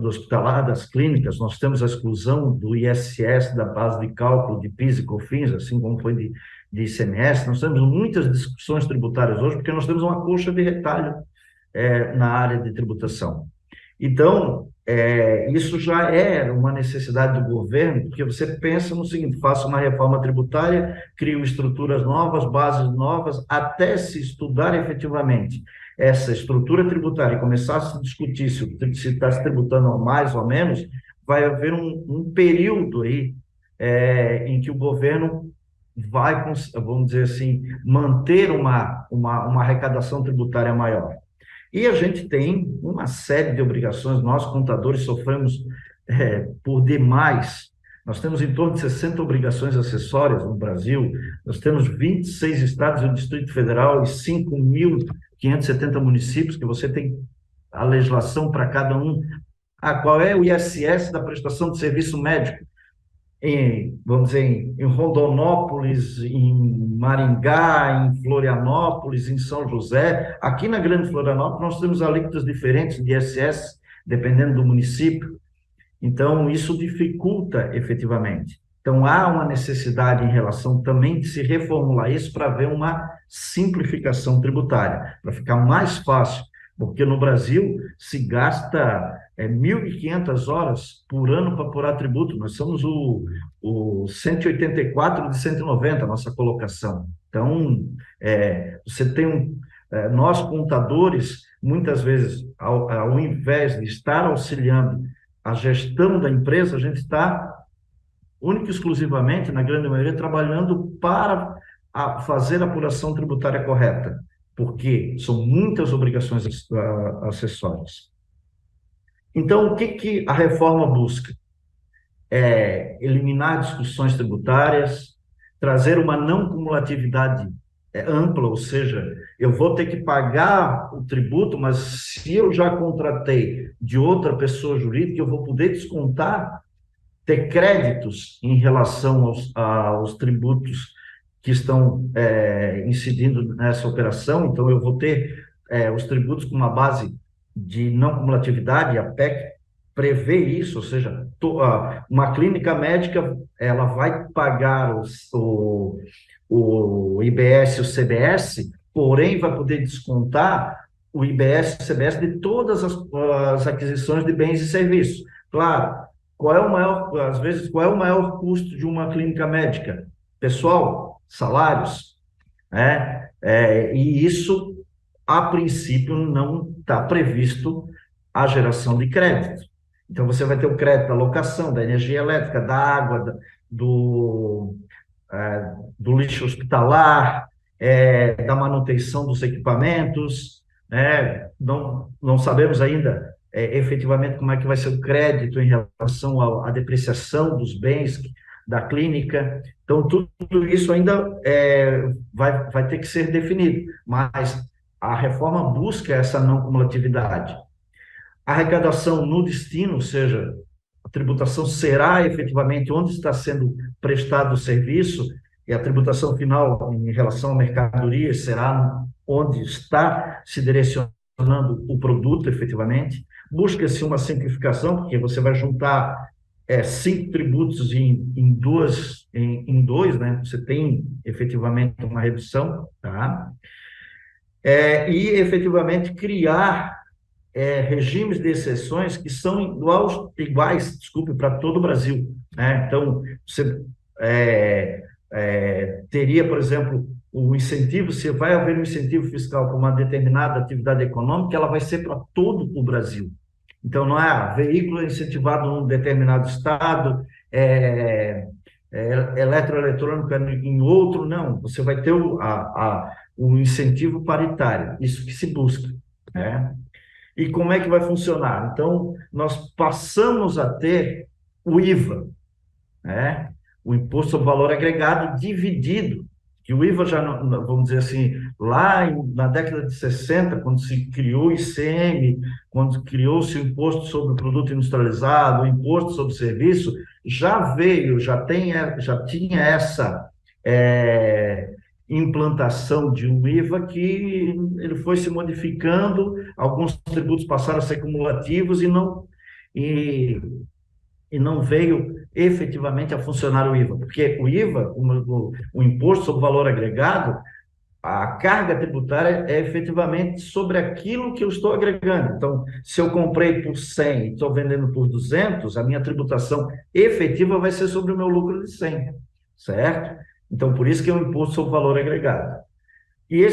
do hospitalar das clínicas. Nós temos a exclusão do ISS da base de cálculo de PIS e COFINS, assim como foi de ICMS. Nós temos muitas discussões tributárias hoje, porque nós temos uma coxa de retalho na área de tributação. Então, isso já é uma necessidade do governo, porque você pensa no seguinte: faça uma reforma tributária, crie estruturas novas, bases novas, até se estudar efetivamente essa estrutura tributária e começar a se discutir se está se tributando mais ou menos, vai haver um período aí em que o governo vai, vamos dizer assim, manter uma arrecadação tributária maior. E a gente tem uma série de obrigações, nós, contadores, sofremos por demais. Nós temos em torno de 60 obrigações acessórias no Brasil, nós temos 26 estados e o Distrito Federal e 5.570 municípios, que você tem a legislação para cada um. Qual é o ISS da prestação de serviço médico? Vamos dizer, em Rondonópolis, em Maringá, em Florianópolis, em São José. Aqui na Grande Florianópolis, nós temos alíquotas diferentes de ISS, dependendo do município. Então, isso dificulta efetivamente. Então, há uma necessidade em relação também de se reformular isso para haver uma simplificação tributária, para ficar mais fácil, porque no Brasil se gasta 1.500 horas por ano para apurar tributo. Nós somos o 184 de 190, a nossa colocação. Então, você tem nós, contadores, muitas vezes, ao invés de estar auxiliando a gestão da empresa, a gente está, única e exclusivamente, na grande maioria, trabalhando para fazer a apuração tributária correta. porque são muitas obrigações acessórias. Então, o que a reforma busca? É eliminar discussões tributárias, trazer uma não cumulatividade ampla, ou seja, eu vou ter que pagar o tributo, mas se eu já contratei de outra pessoa jurídica, eu vou poder descontar, ter créditos em relação aos tributos que estão incidindo nessa operação. Então, eu vou ter os tributos com uma base de não cumulatividade, a PEC prevê isso, ou seja, uma clínica médica ela vai pagar o IBS e o CBS, porém vai poder descontar o IBS e o CBS de todas as aquisições de bens e serviços. Claro, qual é o maior, às vezes, qual é o maior custo de uma clínica médica? Pessoal, salários, né? E isso, a princípio, não está previsto a geração de crédito. Então, você vai ter o crédito da locação, da energia elétrica, da água, do, do lixo hospitalar, da manutenção dos equipamentos, né? Não sabemos ainda efetivamente como é que vai ser o crédito em relação à depreciação dos bens da clínica. Então, tudo isso ainda vai ter que ser definido, mas a reforma busca essa não cumulatividade. A arrecadação no destino, ou seja, a tributação será efetivamente onde está sendo prestado o serviço, e a tributação final em relação à mercadoria será onde está se direcionando o produto efetivamente. Busca-se uma simplificação, porque você vai juntar 5 tributos em dois, né? Você tem efetivamente uma redução, tá? E efetivamente criar regimes de exceções que são iguais, desculpe, para todo o Brasil, né? Então, você teria, por exemplo, o incentivo, se vai haver um incentivo fiscal para uma determinada atividade econômica, ela vai ser para todo o Brasil. Então, não é veículo incentivado num determinado estado, eletroeletrônico em outro, não. Você vai ter o incentivo paritário, isso que se busca, né? E como é que vai funcionar? Então, nós passamos a ter o IVA, né? O Imposto sobre Valor Agregado dividido, que o IVA já, vamos dizer assim, lá na década de 60, quando se criou o ICM, quando criou-se o Imposto sobre o Produto Industrializado, o Imposto sobre o Serviço, já tinha essa implantação de um IVA que ele foi se modificando, alguns tributos passaram a ser cumulativos e não veio efetivamente a funcionar o IVA, porque o IVA, o Imposto sobre Valor Agregado, a carga tributária é efetivamente sobre aquilo que eu estou agregando. Então, se eu comprei por 100 e estou vendendo por 200, a minha tributação efetiva vai ser sobre o meu lucro de 100, certo? Então, por isso que é um imposto sobre valor agregado. E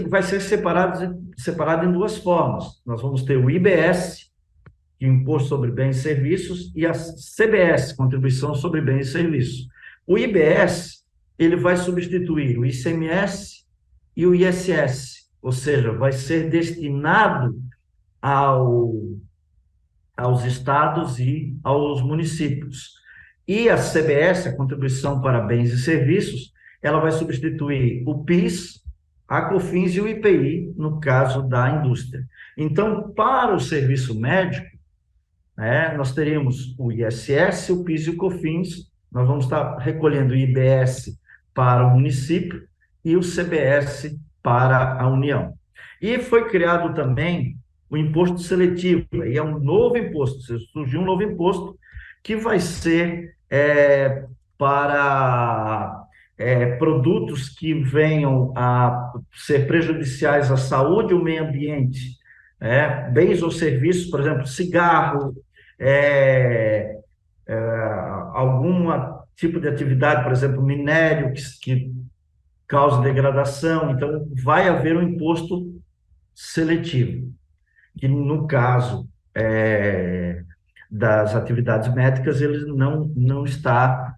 vai ser separado em duas formas. Nós vamos ter o IBS, que é o Imposto sobre Bens e Serviços, e a CBS, Contribuição sobre Bens e Serviços. O IBS, ele vai substituir o ICMS e o ISS, ou seja, vai ser destinado aos estados e aos municípios. E a CBS, a Contribuição para Bens e Serviços, ela vai substituir o PIS, a COFINS e o IPI, no caso da indústria. Então, para o serviço médico, nós teríamos o ISS, o PIS e o COFINS, nós vamos estar recolhendo o IBS para o município e o CBS para a União. E foi criado também o imposto seletivo, e é um novo imposto, surgiu um novo imposto que vai ser para produtos que venham a ser prejudiciais à saúde ou meio ambiente, bens ou serviços, por exemplo, cigarro, algum tipo de atividade, por exemplo, minério que causa degradação. Então, vai haver um imposto seletivo, que no caso das atividades médicas, ele não está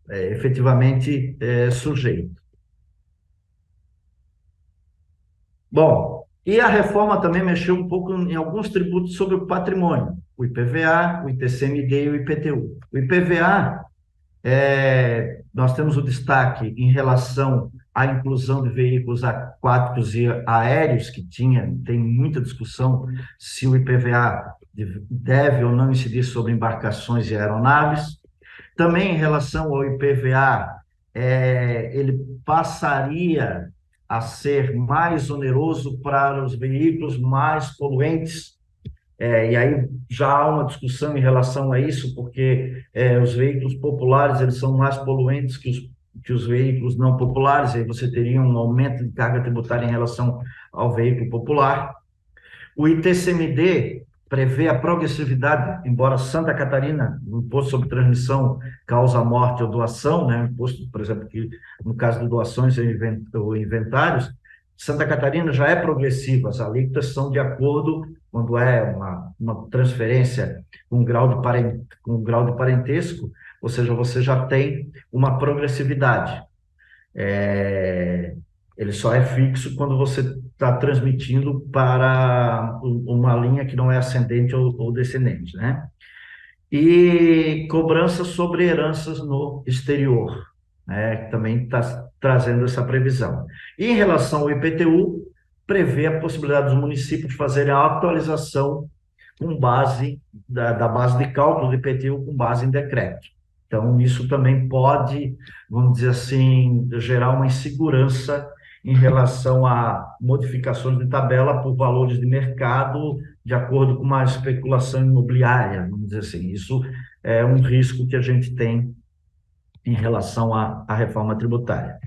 efetivamente sujeito. Bom, e a reforma também mexeu um pouco em alguns tributos sobre o patrimônio, o IPVA, o ITCMD e o IPTU. O IPVA, nós temos o destaque em relação à inclusão de veículos aquáticos e aéreos, que tem muita discussão se o IPVA deve ou não incidir sobre embarcações e aeronaves. Também em relação ao IPVA, ele passaria a ser mais oneroso para os veículos mais poluentes. E aí já há uma discussão em relação a isso, porque os veículos populares eles são mais poluentes que os veículos não populares, aí você teria um aumento de carga tributária em relação ao veículo popular. O ITCMD prevê a progressividade, embora Santa Catarina, o imposto sobre transmissão, causa morte ou doação, né? Imposto, por exemplo, que no caso de doações ou inventários, Santa Catarina já é progressiva, as alíquotas são de acordo quando é uma transferência com grau de parentesco, ou seja, você já tem uma progressividade. Ele só é fixo quando você está transmitindo para uma linha que não é ascendente ou descendente, né? E cobrança sobre heranças no exterior, né? Que também está trazendo essa previsão. E em relação ao IPTU, prevê a possibilidade dos municípios fazerem a atualização com base da base de cálculo do IPTU com base em decreto. Então, isso também pode, vamos dizer assim, gerar uma insegurança em relação a modificações de tabela por valores de mercado de acordo com uma especulação imobiliária, vamos dizer assim. Isso é um risco que a gente tem em relação à reforma tributária.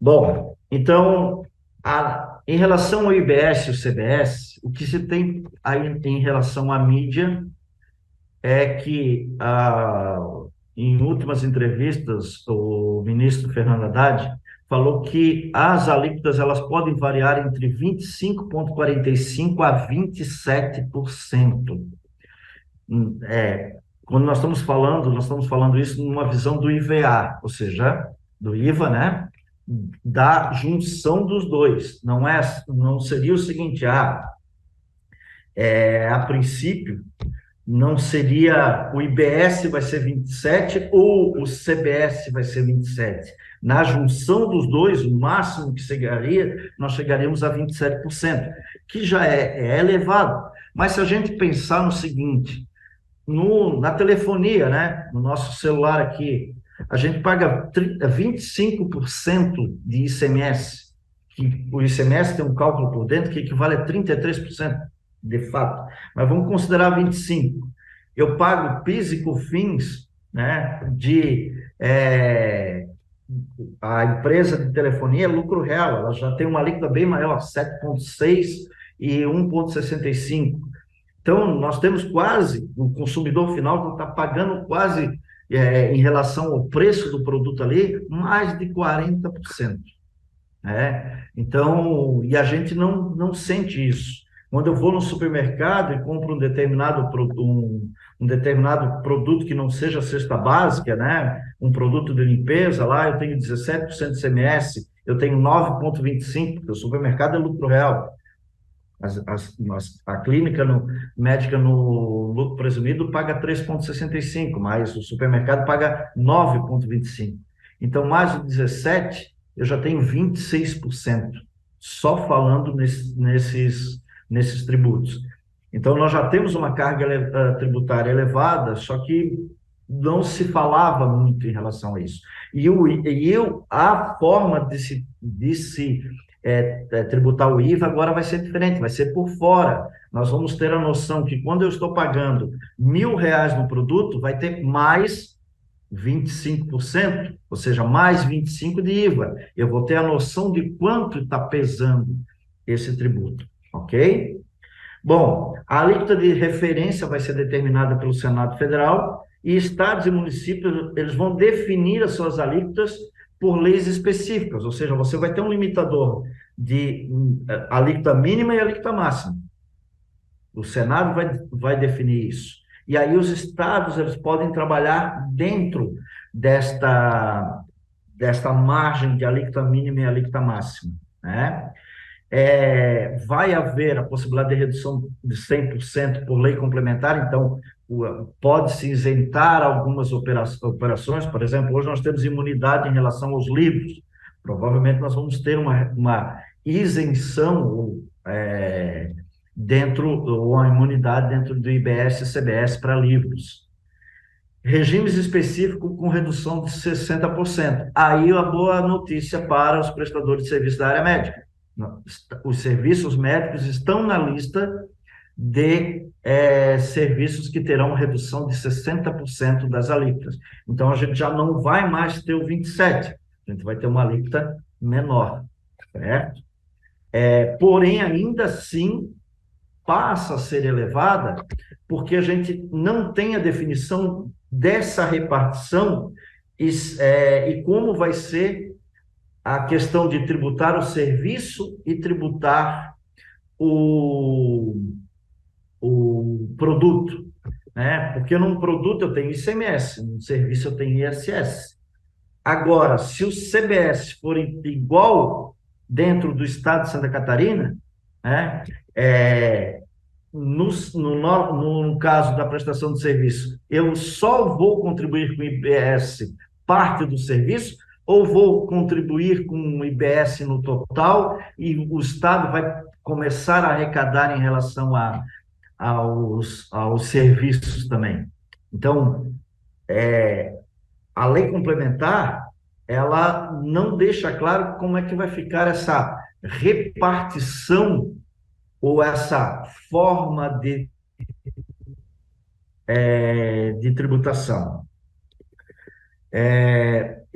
Bom, então, em relação ao IBS e o CBS, o que se tem aí em relação à mídia é que, em últimas entrevistas, o ministro Fernando Haddad falou que as alíquotas elas podem variar entre 25,45% a 27%. Quando nós estamos falando isso numa visão do IVA, ou seja, do IVA, né? Da junção dos dois. Não seria o seguinte, a princípio, não seria o IBS vai ser 27 ou o CBS vai ser 27. Na junção dos dois, o máximo que nós chegaríamos a 27%, que já é elevado. Mas se a gente pensar no seguinte, na telefonia, né, no nosso celular aqui, a gente paga 25% de ICMS, que o ICMS tem um cálculo por dentro que equivale a 33%, de fato, mas vamos considerar 25%. Eu pago PIS e COFINS, né, a empresa de telefonia é lucro real, ela já tem uma alíquota bem maior, 7,6% e 1,65%. Então, nós temos quase, o consumidor final está pagando quase, em relação ao preço do produto ali, mais de 40%. Então, e a gente não sente isso. Quando eu vou no supermercado e compro um determinado produto que não seja cesta básica, né? Um produto de limpeza, lá eu tenho 17% de CMS, eu tenho 9,25%, porque o supermercado é lucro real. A clínica médica no lucro presumido paga 3,65%, mas o supermercado paga 9,25%. Então, mais de 17%, eu já tenho 26%, só falando nesses tributos. Então, nós já temos uma carga tributária elevada, só que não se falava muito em relação a isso. A forma de se tributar o IVA agora vai ser diferente, vai ser por fora. Nós vamos ter a noção que quando eu estou pagando R$1.000 no produto, vai ter mais 25%, ou seja, mais 25% de IVA. Eu vou ter a noção de quanto está pesando esse tributo, ok? Bom, a alíquota de referência vai ser determinada pelo Senado Federal e estados e municípios, eles vão definir as suas alíquotas por leis específicas, ou seja, você vai ter um limitador de alíquota mínima e alíquota máxima. O Senado vai definir isso. E aí os estados, eles podem trabalhar dentro desta margem de alíquota mínima e alíquota máxima, né? Vai haver a possibilidade de redução de 100% por lei complementar, então pode-se isentar algumas operações, por exemplo, hoje nós temos imunidade em relação aos livros, provavelmente nós vamos ter uma isenção ou uma imunidade dentro do IBS e CBS para livros. Regimes específicos com redução de 60%. Aí a boa notícia para os prestadores de serviço da área médica. Os serviços médicos estão na lista de serviços que terão redução de 60% das alíquotas. Então, a gente já não vai mais ter o 27%, a gente vai ter uma alíquota menor, certo? Porém, ainda assim, passa a ser elevada, porque a gente não tem a definição dessa repartição e como vai ser a questão de tributar o serviço e tributar o produto, né? Porque num produto eu tenho ICMS, num serviço eu tenho ISS. Agora, se o CBS for igual dentro do estado de Santa Catarina, né? No caso da prestação de serviço, eu só vou contribuir com o IBS parte do serviço, ou vou contribuir com o IBS no total, e o Estado vai começar a arrecadar em relação aos serviços também. Então, a lei complementar, ela não deixa claro como é que vai ficar essa repartição ou essa forma de tributação.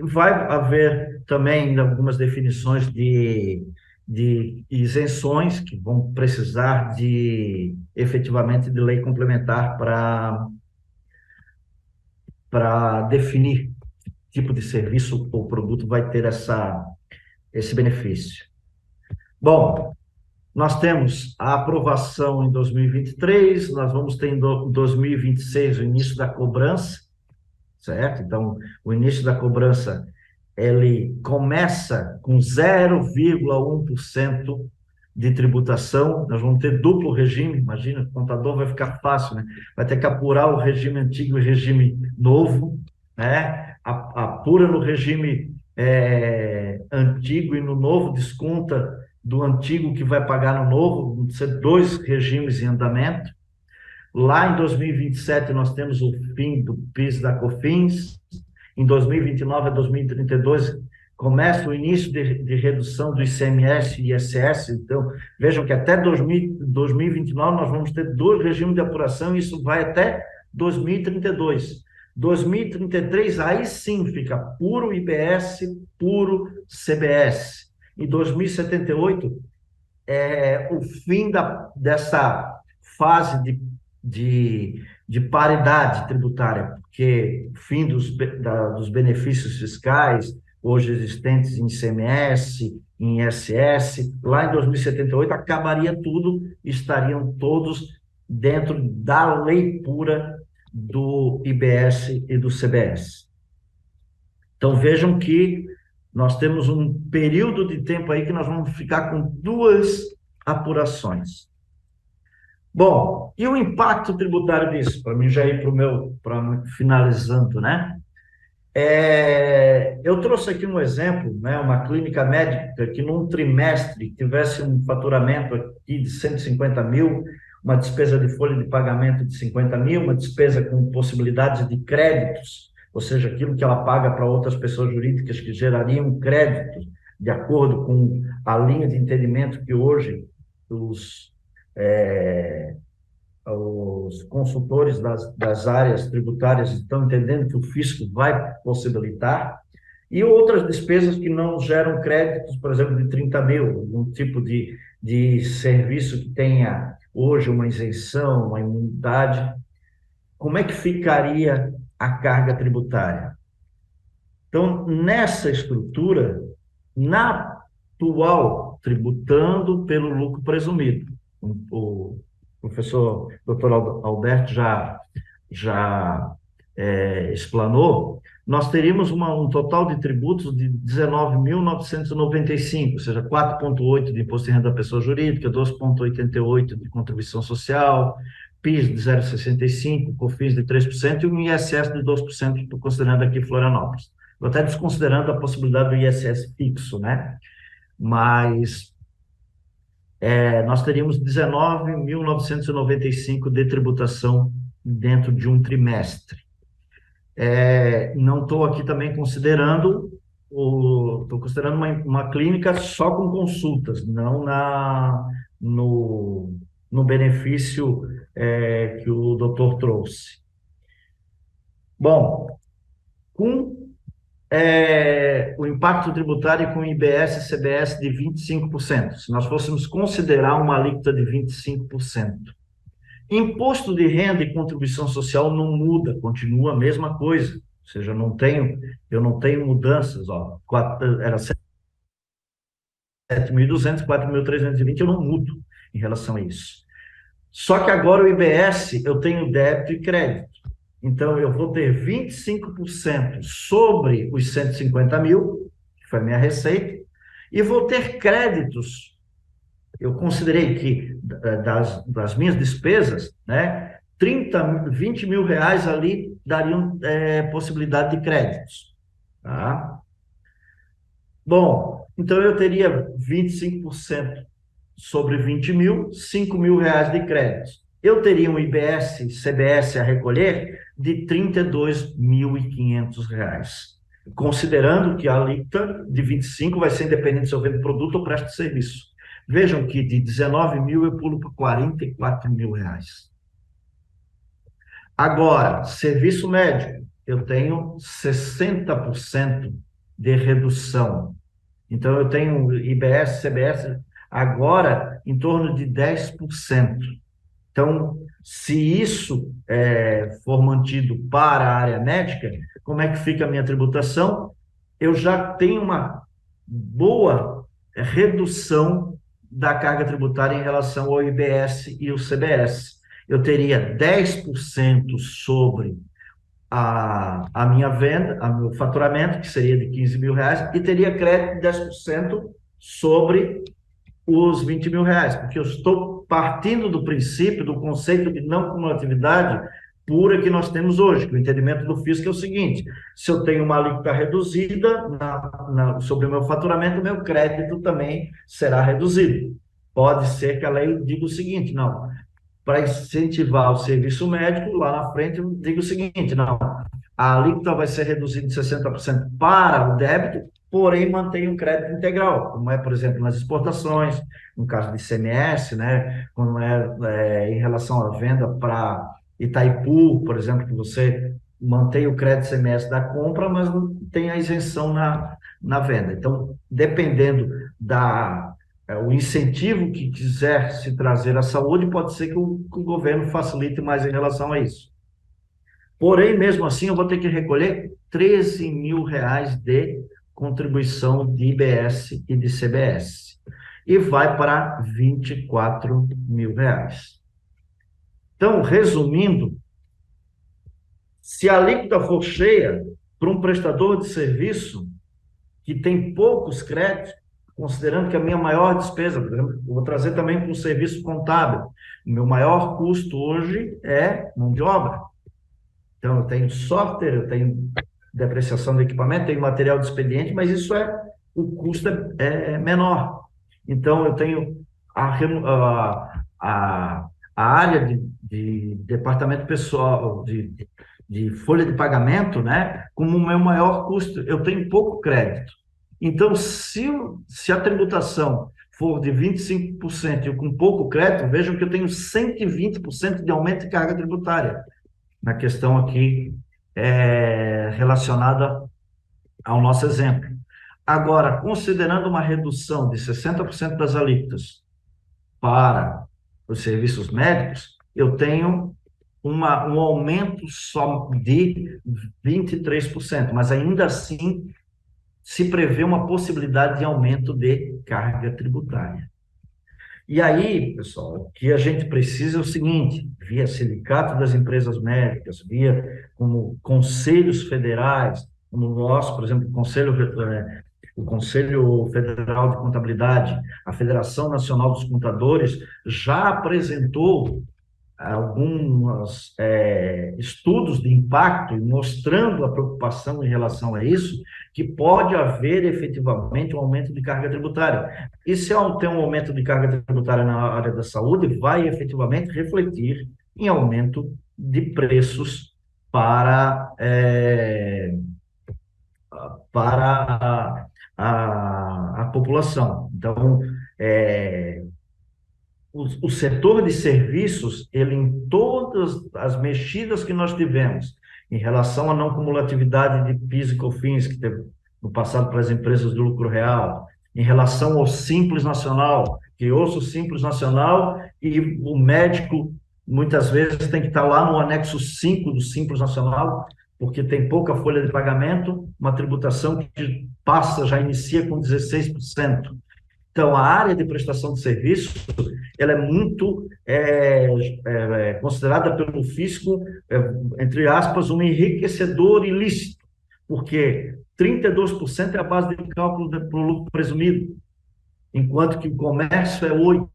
Vai haver também algumas definições de isenções que vão precisar efetivamente de lei complementar para definir que tipo de serviço ou produto vai ter esse benefício. Bom, nós temos a aprovação em 2023, nós vamos ter em 2026 o início da cobrança, certo? Então, o início da cobrança, ele começa com 0,1% de tributação, nós vamos ter duplo regime, imagina, o contador vai ficar fácil, né? Vai ter que apurar o regime antigo e o regime novo, né? Apura no regime antigo e no novo desconta do antigo que vai pagar no novo, vão ser 2 regimes em andamento. Lá em 2027 nós temos o fim do PIS e da COFINS, em 2029 a 2032 começa o início de redução do ICMS e ISS, então vejam que até 2029 nós vamos ter 2 regimes de apuração, e isso vai até 2032. 2033, aí sim fica puro IBS, puro CBS. Em 2078, o fim dessa fase de paridade tributária, porque o fim dos benefícios fiscais, hoje existentes em ICMS, em ISS, lá em 2078 acabaria tudo, estariam todos dentro da lei pura do IBS e do CBS. Então, vejam que nós temos um período de tempo aí que nós vamos ficar com 2 apurações. Bom, e o impacto tributário disso? Para mim já ir para finalizando, né? Eu trouxe aqui um exemplo, né? Uma clínica médica que num trimestre tivesse um faturamento aqui de 150 mil, uma despesa de folha de pagamento de 50 mil, uma despesa com possibilidade de créditos, ou seja, aquilo que ela paga para outras pessoas jurídicas que gerariam crédito, de acordo com a linha de entendimento que hoje os consultores das áreas tributárias estão entendendo que o fisco vai possibilitar, e outras despesas que não geram créditos, por exemplo, de 30 mil, um tipo de serviço que tenha hoje uma isenção, uma imunidade. Como é que ficaria a carga tributária? Então, nessa estrutura, na atual, tributando pelo lucro presumido, o professor Dr. Alberto já explanou, nós teríamos um total de tributos de 19.995, ou seja, 4,8 de imposto de renda da pessoa jurídica, 2,88 de contribuição social, PIS de 0,65, COFINS de 3% e um ISS de 2%, considerando aqui Florianópolis. Estou até desconsiderando a possibilidade do ISS fixo, né? Mas nós teríamos 19.995 de tributação dentro de um trimestre. Não estou aqui também considerando, estou considerando uma clínica só com consultas, não no benefício que o doutor trouxe. Bom, com o impacto tributário com IBS e CBS de 25%, se nós fôssemos considerar uma alíquota de 25%. Imposto de renda e contribuição social não muda, continua a mesma coisa. Ou seja, eu não tenho mudanças. Ó, era 7.200, 4.320, eu não mudo em relação a isso. Só que agora o IBS, eu tenho débito e crédito. Então, eu vou ter 25% sobre os 150 mil, que foi a minha receita, e vou ter créditos. Eu considerei que das minhas despesas, né, 20 mil reais ali dariam possibilidade de créditos. Tá? Bom, então eu teria 25% sobre 20 mil, 5 mil reais de créditos. Eu teria um IBS e CBS a recolher de 32.500 reais. Considerando que a alíquota de 25 vai ser independente se eu vendo produto ou presto serviço. Vejam que de 19 mil eu pulo para 44 mil reais. Agora, serviço médico, eu tenho 60% de redução. Então, eu tenho IBS, CBS, agora em torno de 10%. Então, se isso for mantido para a área médica, como é que fica a minha tributação? Eu já tenho uma boa redução da carga tributária em relação ao IBS e o CBS. Eu teria 10% sobre a minha venda, o meu faturamento, que seria de 15 mil reais, e teria crédito de 10% sobre os 20 mil reais, porque eu estou partindo do princípio, do conceito de não cumulatividade pura que nós temos hoje, que o entendimento do fisco é o seguinte: se eu tenho uma alíquota reduzida sobre o meu faturamento, o meu crédito também será reduzido. Pode ser que a lei diga o seguinte: não, para incentivar o serviço médico, lá na frente eu digo o seguinte: não, a alíquota vai ser reduzida de 60% para o débito, porém mantém um crédito integral, como é, por exemplo, nas exportações, no caso de ICMS, né, como em relação à venda para Itaipu, por exemplo, que você mantém o crédito ICMS da compra, mas não tem a isenção na venda. Então, dependendo o incentivo que quiser se trazer à saúde, pode ser que o governo facilite mais em relação a isso. Porém, mesmo assim, eu vou ter que recolher 13 mil reais de contribuição de IBS e de CBS. E vai para 24 mil reais. Então, resumindo, se a alíquota for cheia para um prestador de serviço que tem poucos créditos, considerando que a minha maior despesa, por exemplo, eu vou trazer também para um serviço contábil, o meu maior custo hoje é mão de obra. Então, eu tenho software, eu tenho depreciação do equipamento, tenho material de expediente, mas o custo é menor. Então, eu tenho a área de departamento pessoal, de folha de pagamento, né, como o meu maior custo. Eu tenho pouco crédito. Então, se a tributação for de 25% e com pouco crédito, vejam que eu tenho 120% de aumento de carga tributária na questão aqui relacionada ao nosso exemplo. Agora, considerando uma redução de 60% das alíquotas para os serviços médicos, eu tenho um aumento só de 23%, mas ainda assim se prevê uma possibilidade de aumento de carga tributária. E aí, pessoal, o que a gente precisa é o seguinte: via Sindicato das Empresas Médicas, via como conselhos federais, como nós, por exemplo, o Conselho Federal de Contabilidade, a Federação Nacional dos Contadores, já apresentou alguns estudos de impacto mostrando a preocupação em relação a isso, que pode haver efetivamente um aumento de carga tributária. E se tem um aumento de carga tributária na área da saúde, vai efetivamente refletir em aumento de preços para, a população. Então, o setor de serviços, ele em todas as mexidas que nós tivemos em relação à não cumulatividade de PIS e COFINS, que teve no passado para as empresas de lucro real, em relação ao Simples Nacional, criou-se o Simples Nacional e o médico, muitas vezes, tem que estar lá no anexo 5 do Simples Nacional, porque tem pouca folha de pagamento, uma tributação que passa, já inicia com 16%. Então, a área de prestação de serviço, ela é muito considerada pelo fisco, entre aspas, um enriquecedor ilícito, porque 32% é a base de cálculo para o lucro presumido, enquanto que o comércio é 8%.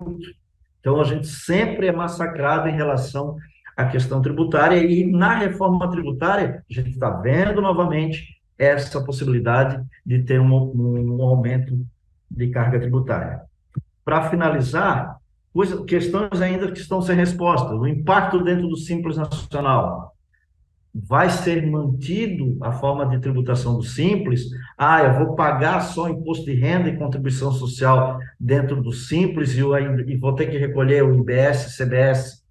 Então, a gente sempre é massacrado em relação à questão tributária, e na reforma tributária, a gente está vendo novamente essa possibilidade de ter um aumento de carga tributária. Para finalizar, questões ainda que estão sem resposta. O impacto dentro do Simples Nacional. Vai ser mantido a forma de tributação do Simples? Eu vou pagar só imposto de renda e contribuição social dentro do Simples e vou ter que recolher o IBS, CBS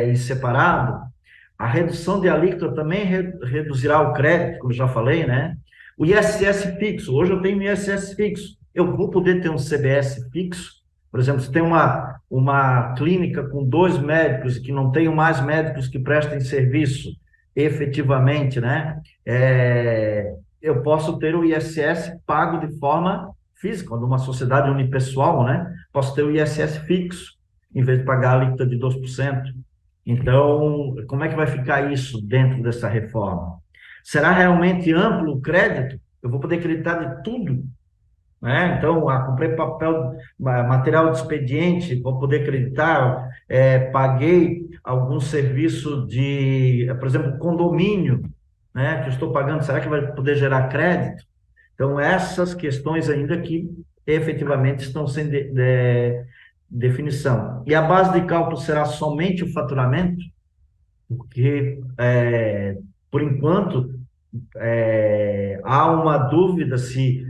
em separado? A redução de alíquota também reduzirá o crédito, como eu já falei, né? O ISS fixo. Hoje eu tenho um ISS fixo. Eu vou poder ter um CBS fixo? Por exemplo, se tem uma clínica com 2 médicos e que não tenho mais médicos que prestem serviço efetivamente, né? Eu posso ter o ISS pago de forma física, numa sociedade unipessoal, né? Posso ter o ISS fixo, em vez de pagar a alíquota de 2%. Então, como é que vai ficar isso dentro dessa reforma? Será realmente amplo o crédito? Eu vou poder acreditar de tudo, né? Então, comprei material de expediente, vou poder acreditar, paguei algum serviço por exemplo, condomínio, né, que eu estou pagando, será que vai poder gerar crédito? Então, essas questões ainda que efetivamente estão sem definição. E a base de cálculo será somente o faturamento? Porque, por enquanto, há uma dúvida se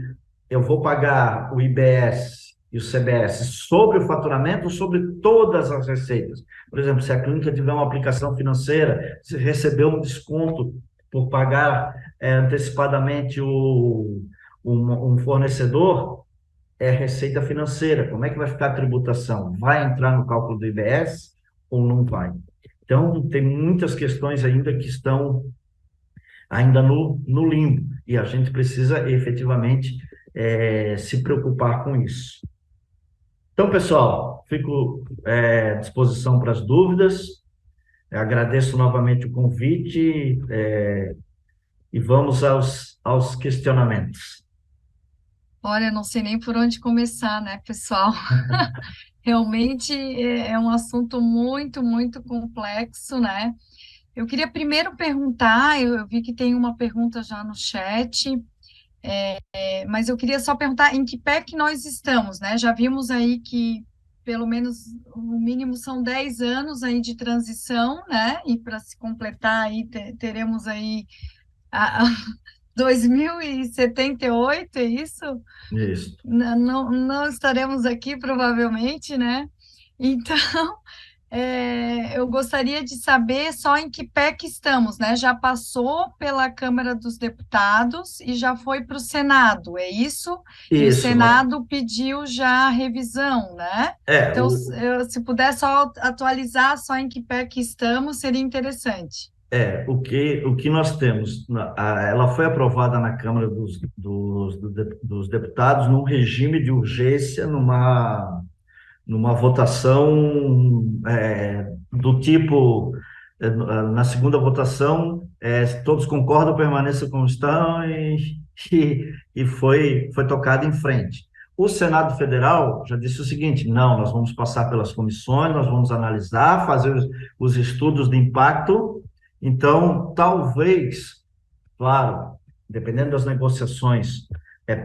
eu vou pagar o IBS e o CBS sobre o faturamento ou sobre todas as receitas. Por exemplo, se a clínica tiver uma aplicação financeira, se receber um desconto por pagar antecipadamente um fornecedor, é receita financeira. Como é que vai ficar a tributação? Vai entrar no cálculo do IBS ou não vai? Então, tem muitas questões ainda que estão ainda no limbo, e a gente precisa efetivamente se preocupar com isso. Então, pessoal, fico à disposição para as dúvidas. Agradeço novamente o convite e vamos aos questionamentos. Olha, não sei nem por onde começar, né, pessoal? Realmente é um assunto muito, muito complexo, né? Eu queria primeiro perguntar, eu vi que tem uma pergunta já no chat, mas eu queria só perguntar em que pé que nós estamos, né? Já vimos aí que pelo menos o mínimo são 10 anos aí de transição, né? E para se completar aí teremos aí a 2078, é isso? Isso. Não estaremos aqui provavelmente, né? Então, eu gostaria de saber só em que pé que estamos, né? Já passou pela Câmara dos Deputados e já foi para o Senado, é isso? E o Isso. Senado pediu já a revisão, né? Então, se puder só atualizar só em que pé que estamos, seria interessante. O que nós temos, ela foi aprovada na Câmara dos Deputados num regime de urgência, numa votação do tipo, na segunda votação, todos concordam, permaneçam como estão e foi tocado em frente. O Senado Federal já disse o seguinte: não, nós vamos passar pelas comissões, nós vamos analisar, fazer os estudos de impacto. Então, talvez, claro, dependendo das negociações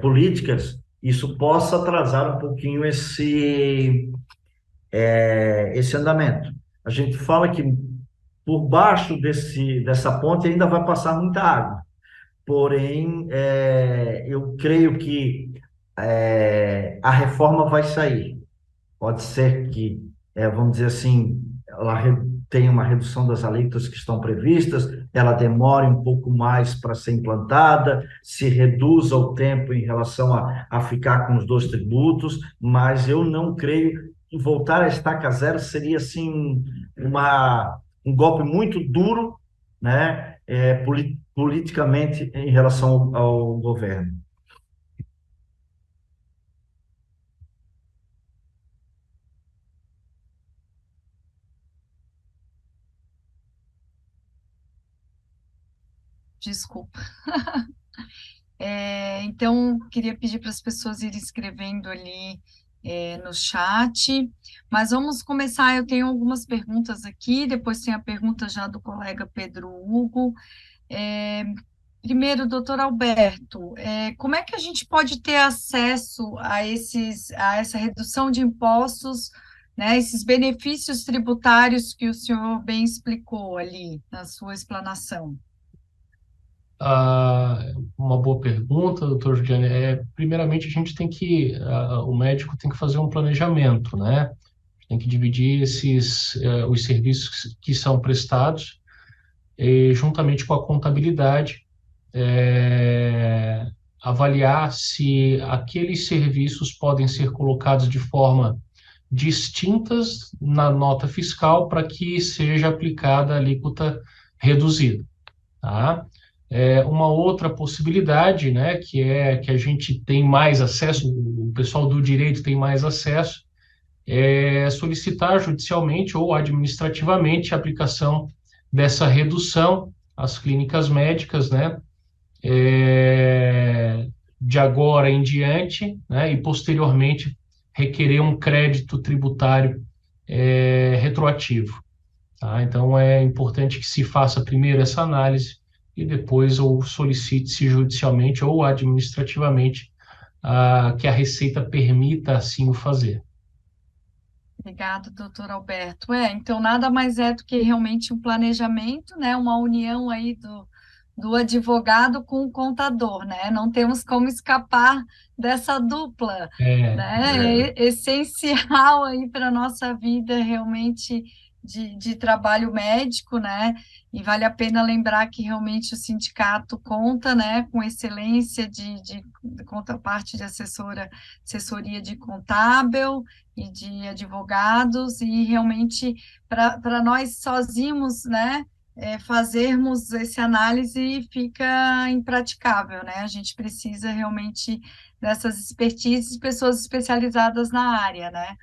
políticas, isso possa atrasar um pouquinho esse andamento. A gente fala que por baixo dessa ponte ainda vai passar muita água, porém, eu creio que a reforma vai sair. Pode ser que, vamos dizer assim, ela tenha uma redução das alíquotas que estão previstas, ela demore um pouco mais para ser implantada, se reduza o tempo em relação a ficar com os dois tributos, mas eu não creio que voltar a estaca zero seria, assim, um golpe muito duro, né, politicamente em relação ao governo. Desculpa. Então, queria pedir para as pessoas irem escrevendo ali no chat, mas vamos começar. Eu tenho algumas perguntas aqui, depois tem a pergunta já do colega Pedro Hugo. Primeiro, doutor Alberto, como é que a gente pode ter acesso a essa redução de impostos, né, esses benefícios tributários que o senhor bem explicou ali na sua explanação? Uma boa pergunta, doutor Juliane. Primeiramente, o médico tem que fazer um planejamento, né? Tem que dividir os serviços que são prestados, juntamente com a contabilidade, avaliar se aqueles serviços podem ser colocados de forma distintas na nota fiscal para que seja aplicada a alíquota reduzida, tá? Uma outra possibilidade, né, que a gente tem mais acesso, o pessoal do direito tem mais acesso, é solicitar judicialmente ou administrativamente a aplicação dessa redução às clínicas médicas, né, de agora em diante, né, e posteriormente requerer um crédito tributário retroativo. Tá? Então, é importante que se faça primeiro essa análise e depois ou solicite-se judicialmente ou administrativamente que a Receita permita assim o fazer. Obrigado, doutor Alberto. Então nada mais é do que realmente um planejamento, né? Uma união aí do advogado com o contador, né? Não temos como escapar dessa dupla, né? É essencial aí para a nossa vida realmente de trabalho médico, né? E vale a pena lembrar que realmente o sindicato conta, né, com excelência de contraparte de assessoria de contábil e de advogados, e realmente para nós sozinhos, né, fazermos essa análise fica impraticável, né? A gente precisa realmente dessas expertises, pessoas especializadas na área, né?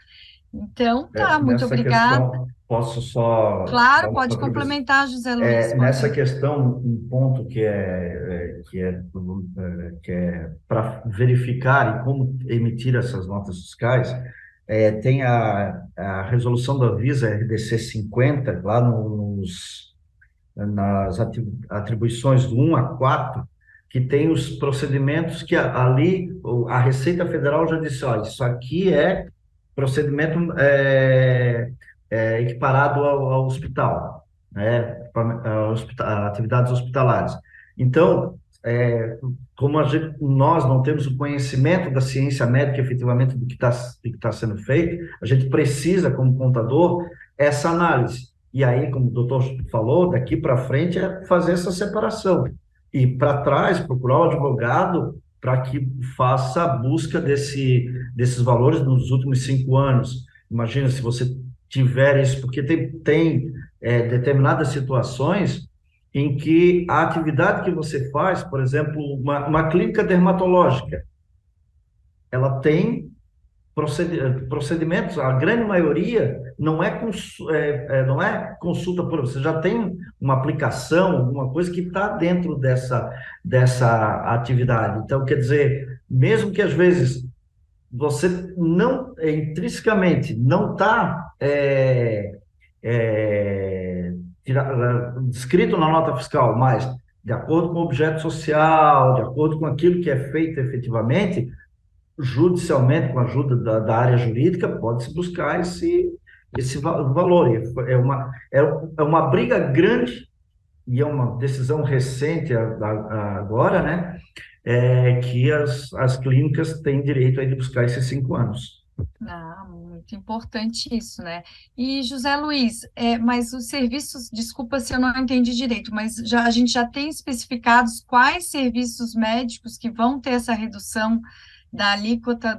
Então, tá, muito Nessa obrigada. questão, posso só dar Claro, uma pode contribuição? complementar, José Luiz, Nessa pode. questão, um ponto que é para verificar e como emitir essas notas fiscais, tem a resolução da Visa RDC 50, lá nas atribuições do 1 a 4, que tem os procedimentos que ali a Receita Federal já disse: ó, isso aqui é procedimento equiparado ao hospital, né, atividades hospitalares. Então, como nós não temos o conhecimento da ciência médica efetivamente do que está sendo feito, a gente precisa, como contador, essa análise. E aí, como o doutor falou, daqui para frente é fazer essa separação. E para trás, procurar o advogado para que faça a busca desses valores nos últimos 5 anos. Imagina se você tiver isso, porque tem determinadas situações em que a atividade que você faz, por exemplo, uma clínica dermatológica, ela tem procedimentos, a grande maioria não é consulta por você já tem uma aplicação, alguma coisa que está dentro dessa atividade. Então, quer dizer, mesmo que às vezes você não, intrinsecamente, não está descrito na nota fiscal, mas de acordo com o objeto social, de acordo com aquilo que é feito efetivamente, judicialmente, com a ajuda da área jurídica, pode-se buscar esse valor. É uma briga grande e é uma decisão recente agora, né? Que as clínicas têm direito aí de buscar esses 5 anos. Ah, muito importante isso, né? E José Luiz, mas os serviços, desculpa se eu não entendi direito, mas a gente já tem especificados quais serviços médicos que vão ter essa redução da alíquota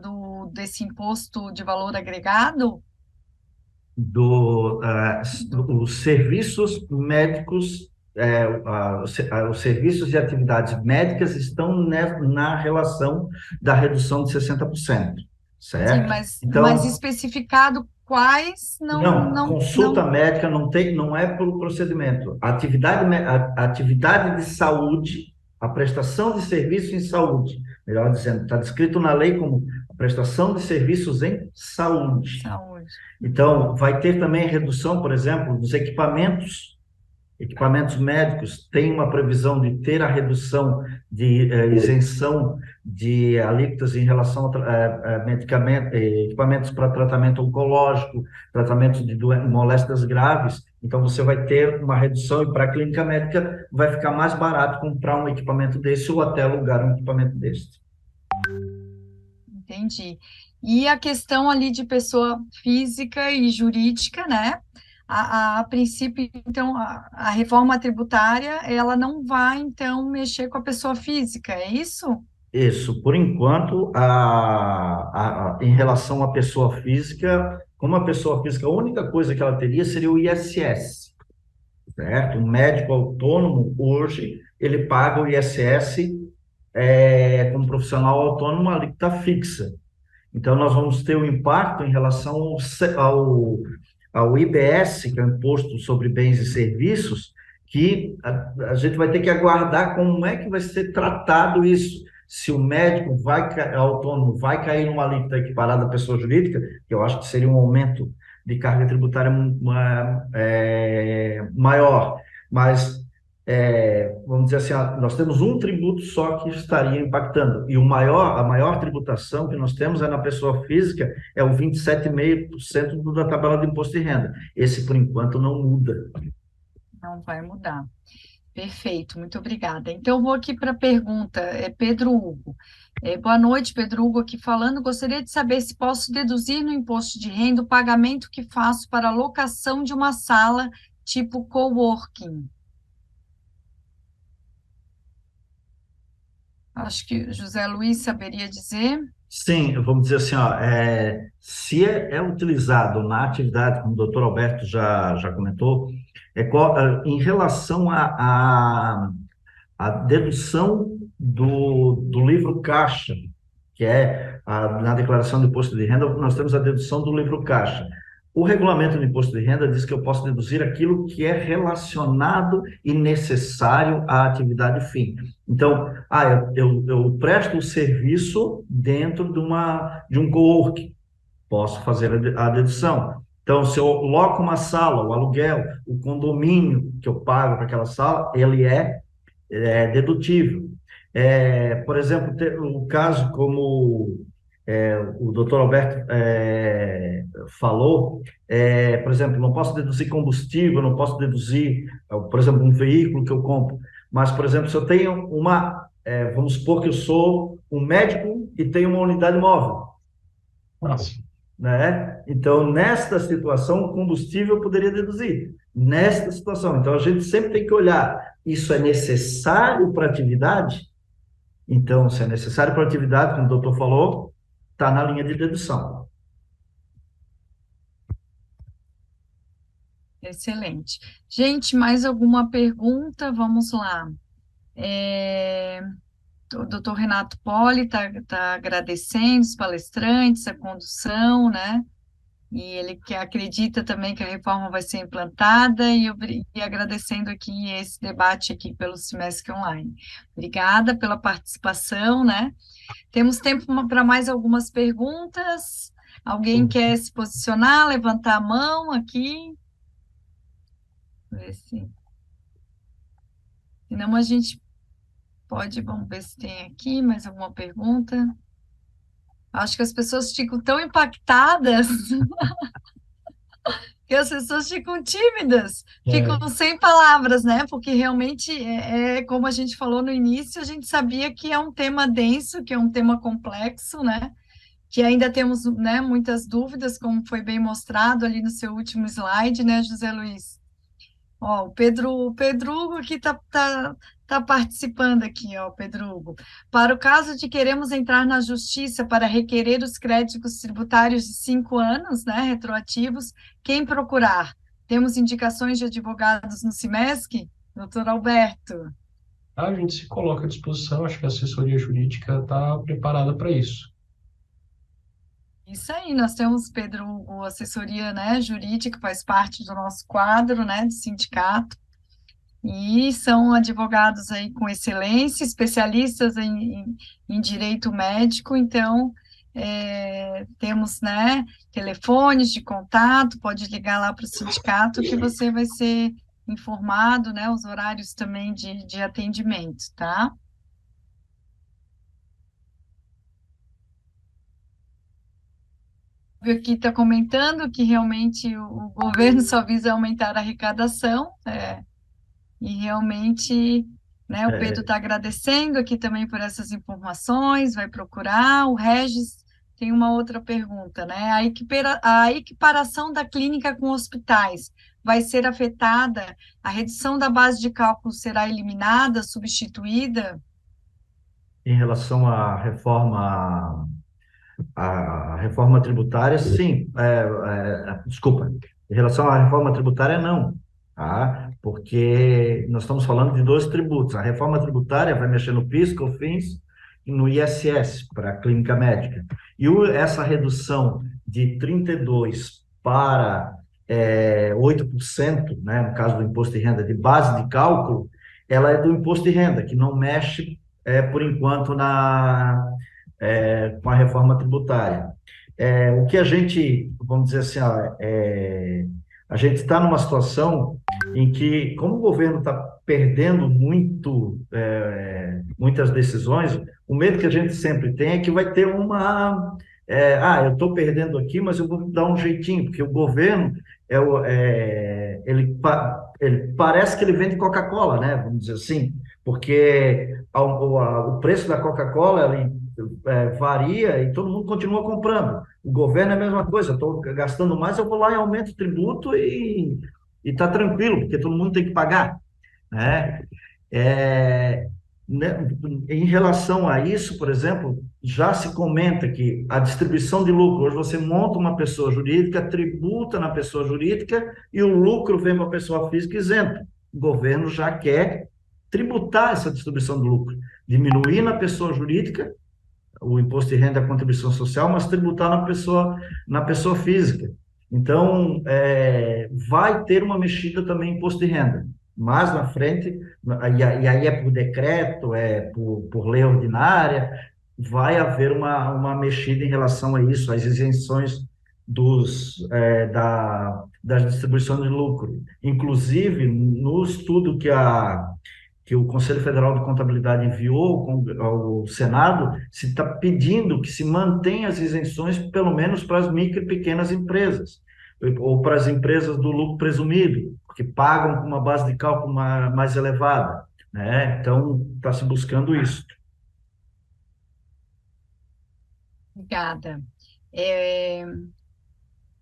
desse imposto de valor agregado? Os serviços médicos, os serviços e atividades médicas estão na relação da redução de 60%, Sim, certo? mas Então, especificado quais não, consulta não. médica não é pelo procedimento. A atividade de saúde, a prestação de serviço em saúde, melhor dizendo, está descrito na lei como a prestação de serviços em saúde. Saúde. Então, vai ter também redução, por exemplo, dos equipamentos médicos, tem uma previsão de ter a redução de isenção de alíquotas em relação a equipamentos para tratamento oncológico, tratamento de moléstias graves. Então, você vai ter uma redução e para a clínica médica vai ficar mais barato comprar um equipamento desse ou até alugar um equipamento desse. Entendi. E a questão ali de pessoa física e jurídica, né? A princípio, então, a reforma tributária, ela não vai, então, mexer com a pessoa física, é isso? Isso, por enquanto, em relação à pessoa física, como a pessoa física, a única coisa que ela teria seria o ISS, certo? Um médico autônomo, hoje, ele paga o ISS como profissional autônomo, a alíquota fixa. Então, nós vamos ter um impacto em relação ao IBS, que é o Imposto sobre Bens e Serviços, que a gente vai ter que aguardar como é que vai ser tratado isso. Se o médico autônomo vai cair numa alíquota equiparada à pessoa jurídica, que eu acho que seria um aumento de carga tributária maior, mas vamos dizer assim, nós temos um tributo só que estaria impactando, e a maior tributação que nós temos é na pessoa física, é o 27,5% da tabela de imposto de renda. Esse, por enquanto, não muda. Não vai mudar. Perfeito, muito obrigada. Então, vou aqui para a pergunta, Pedro Hugo. Boa noite, Pedro Hugo aqui falando. Gostaria de saber se posso deduzir no imposto de renda o pagamento que faço para a locação de uma sala tipo coworking. Acho que José Luiz saberia dizer. Sim, vamos dizer assim, ó, se é utilizado na atividade, como o doutor Alberto já comentou, em relação à dedução do livro caixa, que na declaração do imposto de renda, nós temos a dedução do livro caixa. O regulamento do imposto de renda diz que eu posso deduzir aquilo que é relacionado e necessário à atividade fim. Então, eu presto o serviço dentro de um coworking, posso fazer a dedução. Então, se eu loco uma sala, o aluguel, o condomínio que eu pago para aquela sala, ele é dedutível. Por exemplo, o caso como o doutor Alberto falou, por exemplo, não posso deduzir combustível, não posso deduzir, por exemplo, um veículo que eu compro, mas, por exemplo, se eu tenho vamos supor que eu sou um médico e tenho uma unidade móvel. Nossa. Né? Então, nesta situação, o combustível eu poderia deduzir. Nesta situação. Então, a gente sempre tem que olhar, isso é necessário para a atividade? Então, se é necessário para a atividade, como o doutor falou, está na linha de dedução. Excelente. Gente, mais alguma pergunta? Vamos lá. o doutor Renato Poli está agradecendo os palestrantes, a condução, né? E ele que acredita também que a reforma vai ser implantada e agradecendo aqui esse debate aqui pelo Semestre Online. Obrigada pela participação, né? Temos tempo para mais algumas perguntas. Alguém quer se posicionar, levantar a mão aqui? Ver se... Senão a gente pode, vamos ver se tem aqui mais alguma pergunta. Acho que as pessoas ficam tão impactadas que as pessoas ficam tímidas, ficam sem palavras, né? Porque realmente como a gente falou no início, a gente sabia que é um tema denso, que é um tema complexo, né? Que ainda temos, né, muitas dúvidas, como foi bem mostrado ali no seu último slide, né, José Luiz? Ó, o Pedro Hugo aqui tá participando aqui, ó, Pedro Hugo. Para o caso de queremos entrar na justiça para requerer os créditos tributários de 5 anos, né, retroativos, quem procurar? Temos indicações de advogados no SIMESC? Doutor Alberto. A gente se coloca à disposição, acho que a assessoria jurídica está preparada para isso. Isso aí, nós temos, Pedro Hugo, assessoria, né, jurídica, faz parte do nosso quadro, né, de sindicato, e são advogados aí com excelência, especialistas em direito médico, então temos, né, telefones de contato, pode ligar lá para o sindicato que você vai ser informado, né, os horários também de atendimento, tá? Aqui está comentando que realmente o governo só visa aumentar a arrecadação, e realmente, né, o Pedro está agradecendo aqui também por essas informações, vai procurar. O Regis tem uma outra pergunta, né? A equiparação da clínica com hospitais vai ser afetada? A redução da base de cálculo será eliminada, substituída? Em relação à reforma, a reforma tributária, sim. Desculpa. Em relação à reforma tributária, não. Tá? Porque nós estamos falando de dois tributos. A reforma tributária vai mexer no PIS, COFINS e no ISS, para a clínica médica. E essa redução de 32% para 8%, né, no caso do imposto de renda de base de cálculo, ela é do imposto de renda, que não mexe, por enquanto, com a reforma tributária. O que a gente, vamos dizer assim, a gente está numa situação em que, como o governo está perdendo muitas decisões, o medo que a gente sempre tem é que vai ter eu estou perdendo aqui, mas eu vou dar um jeitinho, porque o governo, ele parece que ele vende Coca-Cola, né? Vamos dizer assim, porque o preço da Coca-Cola, varia e todo mundo continua comprando. O governo é a mesma coisa, estou gastando mais, eu vou lá e aumento o tributo e está tranquilo, porque todo mundo tem que pagar, né? É, né, Em relação a isso, por exemplo, já se comenta que a distribuição de lucro, hoje você monta uma pessoa jurídica, tributa na pessoa jurídica e o lucro vem para a pessoa física isento. O governo já quer tributar essa distribuição de lucro, diminuir na pessoa jurídica o imposto de renda e a contribuição social, mas tributar na pessoa física. Então, vai ter uma mexida também em imposto de renda. Mais na frente, e aí é por decreto, por lei ordinária, vai haver uma mexida em relação a isso, às isenções das distribuições de lucro. Inclusive, no estudo que o Conselho Federal de Contabilidade enviou ao Senado, se está pedindo que se mantenha as isenções, pelo menos para as micro e pequenas empresas, ou para as empresas do lucro presumido, que pagam com uma base de cálculo mais elevada, né? Então, está se buscando isso. Obrigada.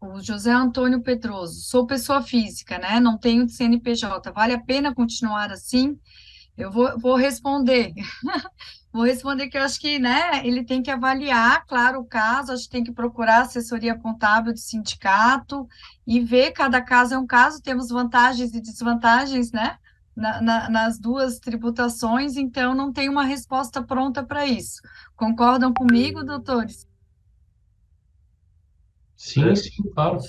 O José Antônio Pedroso, sou pessoa física, né? Não tenho CNPJ. Vale a pena continuar assim? Eu vou responder. Vou responder que eu acho que, né, ele tem que avaliar, claro, o caso, acho que tem que procurar assessoria contábil do sindicato e ver, cada caso é um caso, temos vantagens e desvantagens, né? nas duas tributações, então não tem uma resposta pronta para isso. Concordam comigo, doutores? Sim, sim, claro.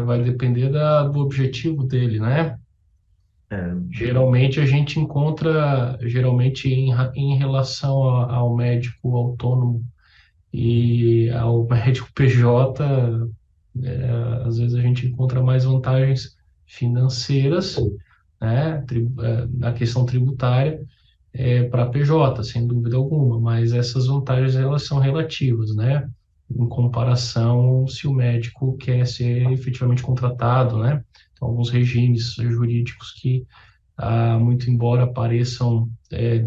Vai depender do objetivo dele, né? É, Geralmente a gente encontra, geralmente em relação ao médico autônomo e ao médico PJ, às vezes a gente encontra mais vantagens financeiras, né, na questão tributária, para PJ, sem dúvida alguma, mas essas vantagens elas são relativas, né, em comparação se o médico quer ser efetivamente contratado, né, então, alguns regimes jurídicos que, muito embora pareçam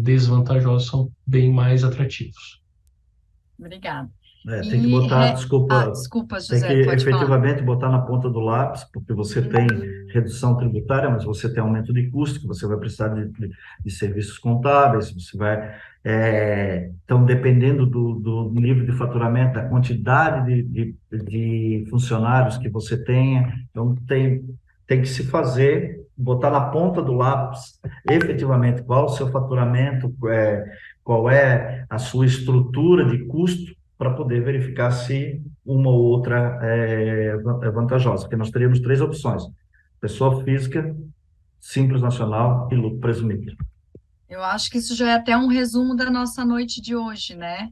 desvantajosos, são bem mais atrativos. Obrigada. tem que botar, desculpa, Desculpa, tem que José, pode falar. efetivamente botar na ponta do lápis, porque você tem redução tributária, mas você tem aumento de custo, que você vai precisar de serviços contábeis, você vai. Então, dependendo do nível de faturamento, da quantidade de funcionários que você tenha, então tem que se fazer, botar na ponta do lápis, efetivamente, qual o seu faturamento, qual é a sua estrutura de custo, para poder verificar se uma ou outra é vantajosa, porque nós teríamos três opções: pessoa física, simples nacional e lucro presumido. Eu acho que isso já é até um resumo da nossa noite de hoje, né?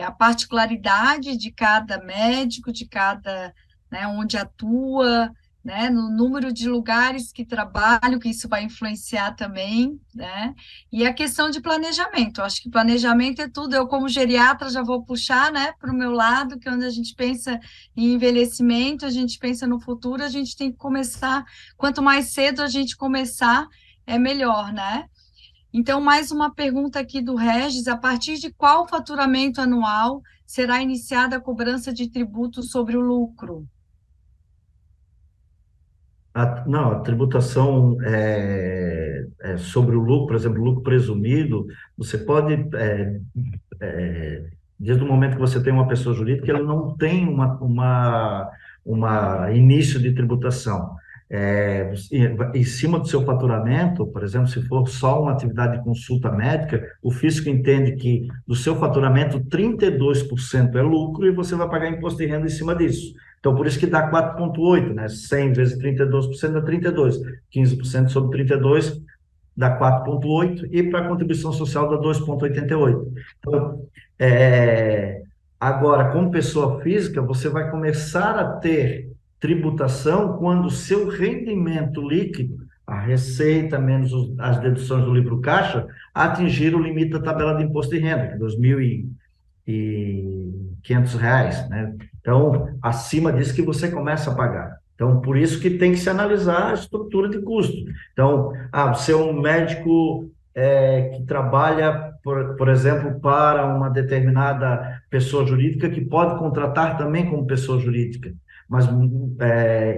A particularidade de cada médico, de cada, né, onde atua, né, no número de lugares que trabalham, que isso vai influenciar também, né? E a questão de planejamento. Eu acho que planejamento é tudo. Eu, como geriatra, já vou puxar, né, para o meu lado, que é onde a gente pensa em envelhecimento, a gente pensa no futuro, a gente tem que começar, quanto mais cedo a gente começar, é melhor, né? Então, mais uma pergunta aqui do Regis: a partir de qual faturamento anual será iniciada a cobrança de tributo sobre o lucro? Não, a tributação sobre o lucro, por exemplo, lucro presumido, você pode, desde o momento que você tem uma pessoa jurídica, ele não tem uma início de tributação. Em cima do seu faturamento, por exemplo, se for só uma atividade de consulta médica, o fisco entende que do seu faturamento, 32% é lucro e você vai pagar imposto de renda em cima disso. Então, por isso que dá 4,8, né? 100 vezes 32% dá 32. 15% sobre 32 dá 4,8 e para a contribuição social dá 2,88. Então, agora, como pessoa física, você vai começar a ter tributação quando o seu rendimento líquido, a receita menos as deduções do livro caixa, atingir o limite da tabela de imposto de renda, que é R$ 2.500, né? Então, acima disso que você começa a pagar. Então, por isso que tem que se analisar a estrutura de custo. Então, você é um médico que trabalha, por exemplo, para uma determinada pessoa jurídica que pode contratar também como pessoa jurídica. Mas,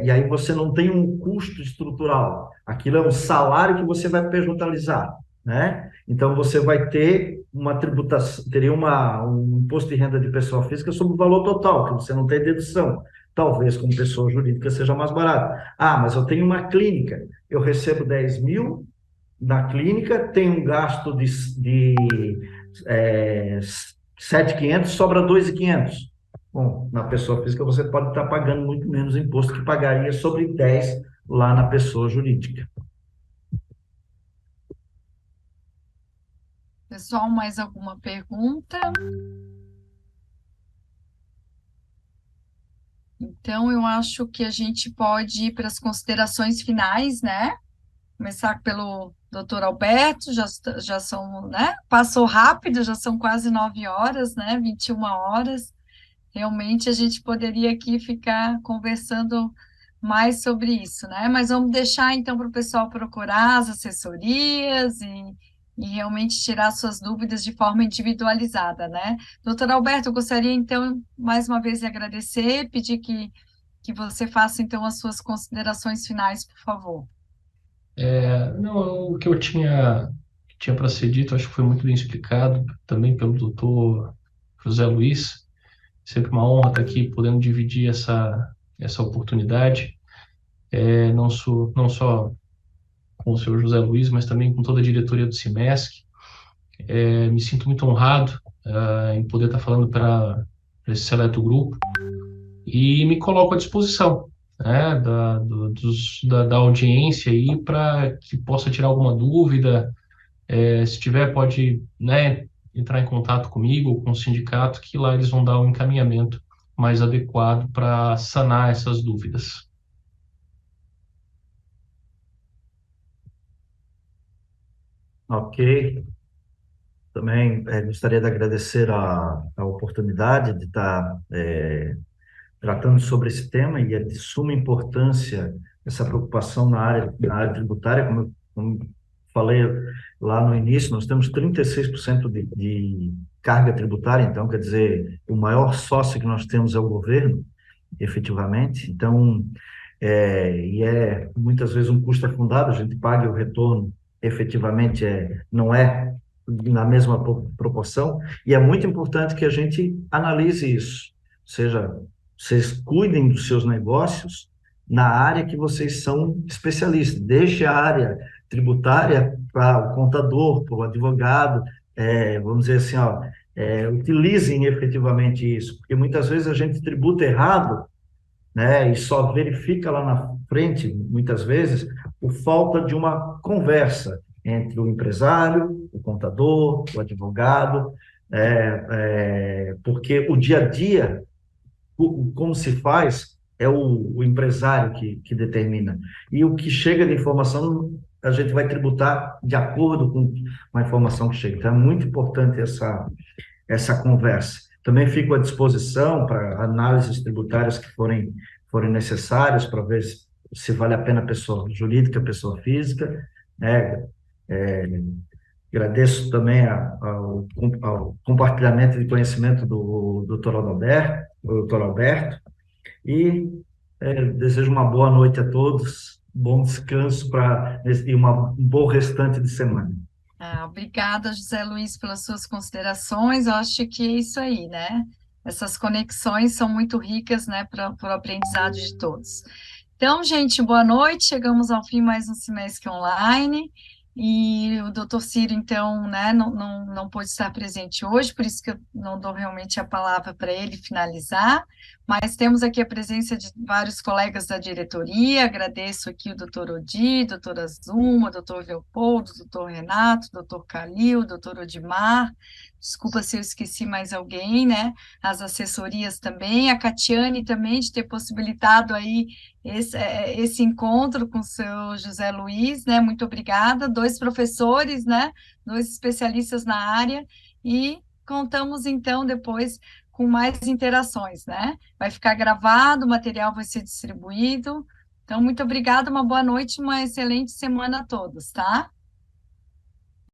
e aí você não tem um custo estrutural. Aquilo é um salário que você vai pejotirizar, né? Então, você vai ter uma tributação, teria um imposto de renda de pessoa física sobre o valor total, que você não tem dedução. Talvez como pessoa jurídica seja mais barato. Mas eu tenho uma clínica, eu recebo 10 mil na clínica, tenho um gasto de 7.500, sobra 2.500. Bom, na pessoa física você pode estar pagando muito menos imposto que pagaria sobre 10 lá na pessoa jurídica. Pessoal, mais alguma pergunta? Então, eu acho que a gente pode ir para as considerações finais, né? Começar pelo doutor Alberto, já são, né? Passou rápido, já são quase 9 horas, né? 21 horas. Realmente a gente poderia aqui ficar conversando mais sobre isso, né? Mas vamos deixar então para o pessoal procurar as assessorias e realmente tirar suas dúvidas de forma individualizada, né? Doutor Alberto, eu gostaria então mais uma vez de agradecer, pedir que você faça então as suas considerações finais, por favor. Não, o que eu tinha para ser dito, acho que foi muito bem explicado também pelo doutor José Luiz. Sempre uma honra estar aqui podendo dividir essa oportunidade, não só com o senhor José Luiz, mas também com toda a diretoria do CIMESC. Me sinto muito honrado em poder estar falando para esse seleto grupo e me coloco à disposição, né, da audiência aí para que possa tirar alguma dúvida. Se tiver, pode, né, entrar em contato comigo ou com o sindicato, que lá eles vão dar um encaminhamento mais adequado para sanar essas dúvidas. Ok. Também gostaria de agradecer a oportunidade de estar tratando sobre esse tema, e é de suma importância essa preocupação na área tributária. Como falei lá no início, nós temos 36% de carga tributária, então, quer dizer, o maior sócio que nós temos é o governo, efetivamente. Então, e muitas vezes um custo afundado, a gente paga e o retorno efetivamente não é na mesma proporção, e é muito importante que a gente analise isso, ou seja, vocês cuidem dos seus negócios na área que vocês são especialistas, deixe a área tributária para o contador, para o advogado, vamos dizer assim, ó, utilizem efetivamente isso, porque muitas vezes a gente tributa errado, né, e só verifica lá na frente, muitas vezes, por falta de uma conversa entre o empresário, o contador, o advogado, porque o dia a dia, como se faz, é o empresário que determina. E o que chega de informação, a gente vai tributar de acordo com a informação que chega. Então, é muito importante essa conversa. Também fico à disposição para análises tributárias que forem necessárias, para ver se vale a pena pessoa jurídica, pessoa física, né? Agradeço também ao compartilhamento de conhecimento do doutor Alberto, e desejo uma boa noite a todos, bom descanso e um bom restante de semana. Obrigada, José Luiz, pelas suas considerações. Eu acho que é isso aí, né? Essas conexões são muito ricas, né, para o aprendizado de todos. Então, gente, boa noite. Chegamos ao fim mais um semestre online. E o doutor Ciro, então, né, não pôde estar presente hoje, por isso que eu não dou realmente a palavra para ele finalizar, mas temos aqui a presença de vários colegas da diretoria. Agradeço aqui o doutor Odi, doutora Zuma, doutor Leopoldo, doutor Renato, doutor Calil, doutor Odimar, desculpa se eu esqueci mais alguém, né, as assessorias também, a Catiane também, de ter possibilitado aí esse encontro com o seu José Luiz, né? Muito obrigada. 2 professores, né? 2 especialistas na área, e contamos então depois com mais interações, né? Vai ficar gravado, o material vai ser distribuído. Então, muito obrigada, uma boa noite, uma excelente semana a todos, tá?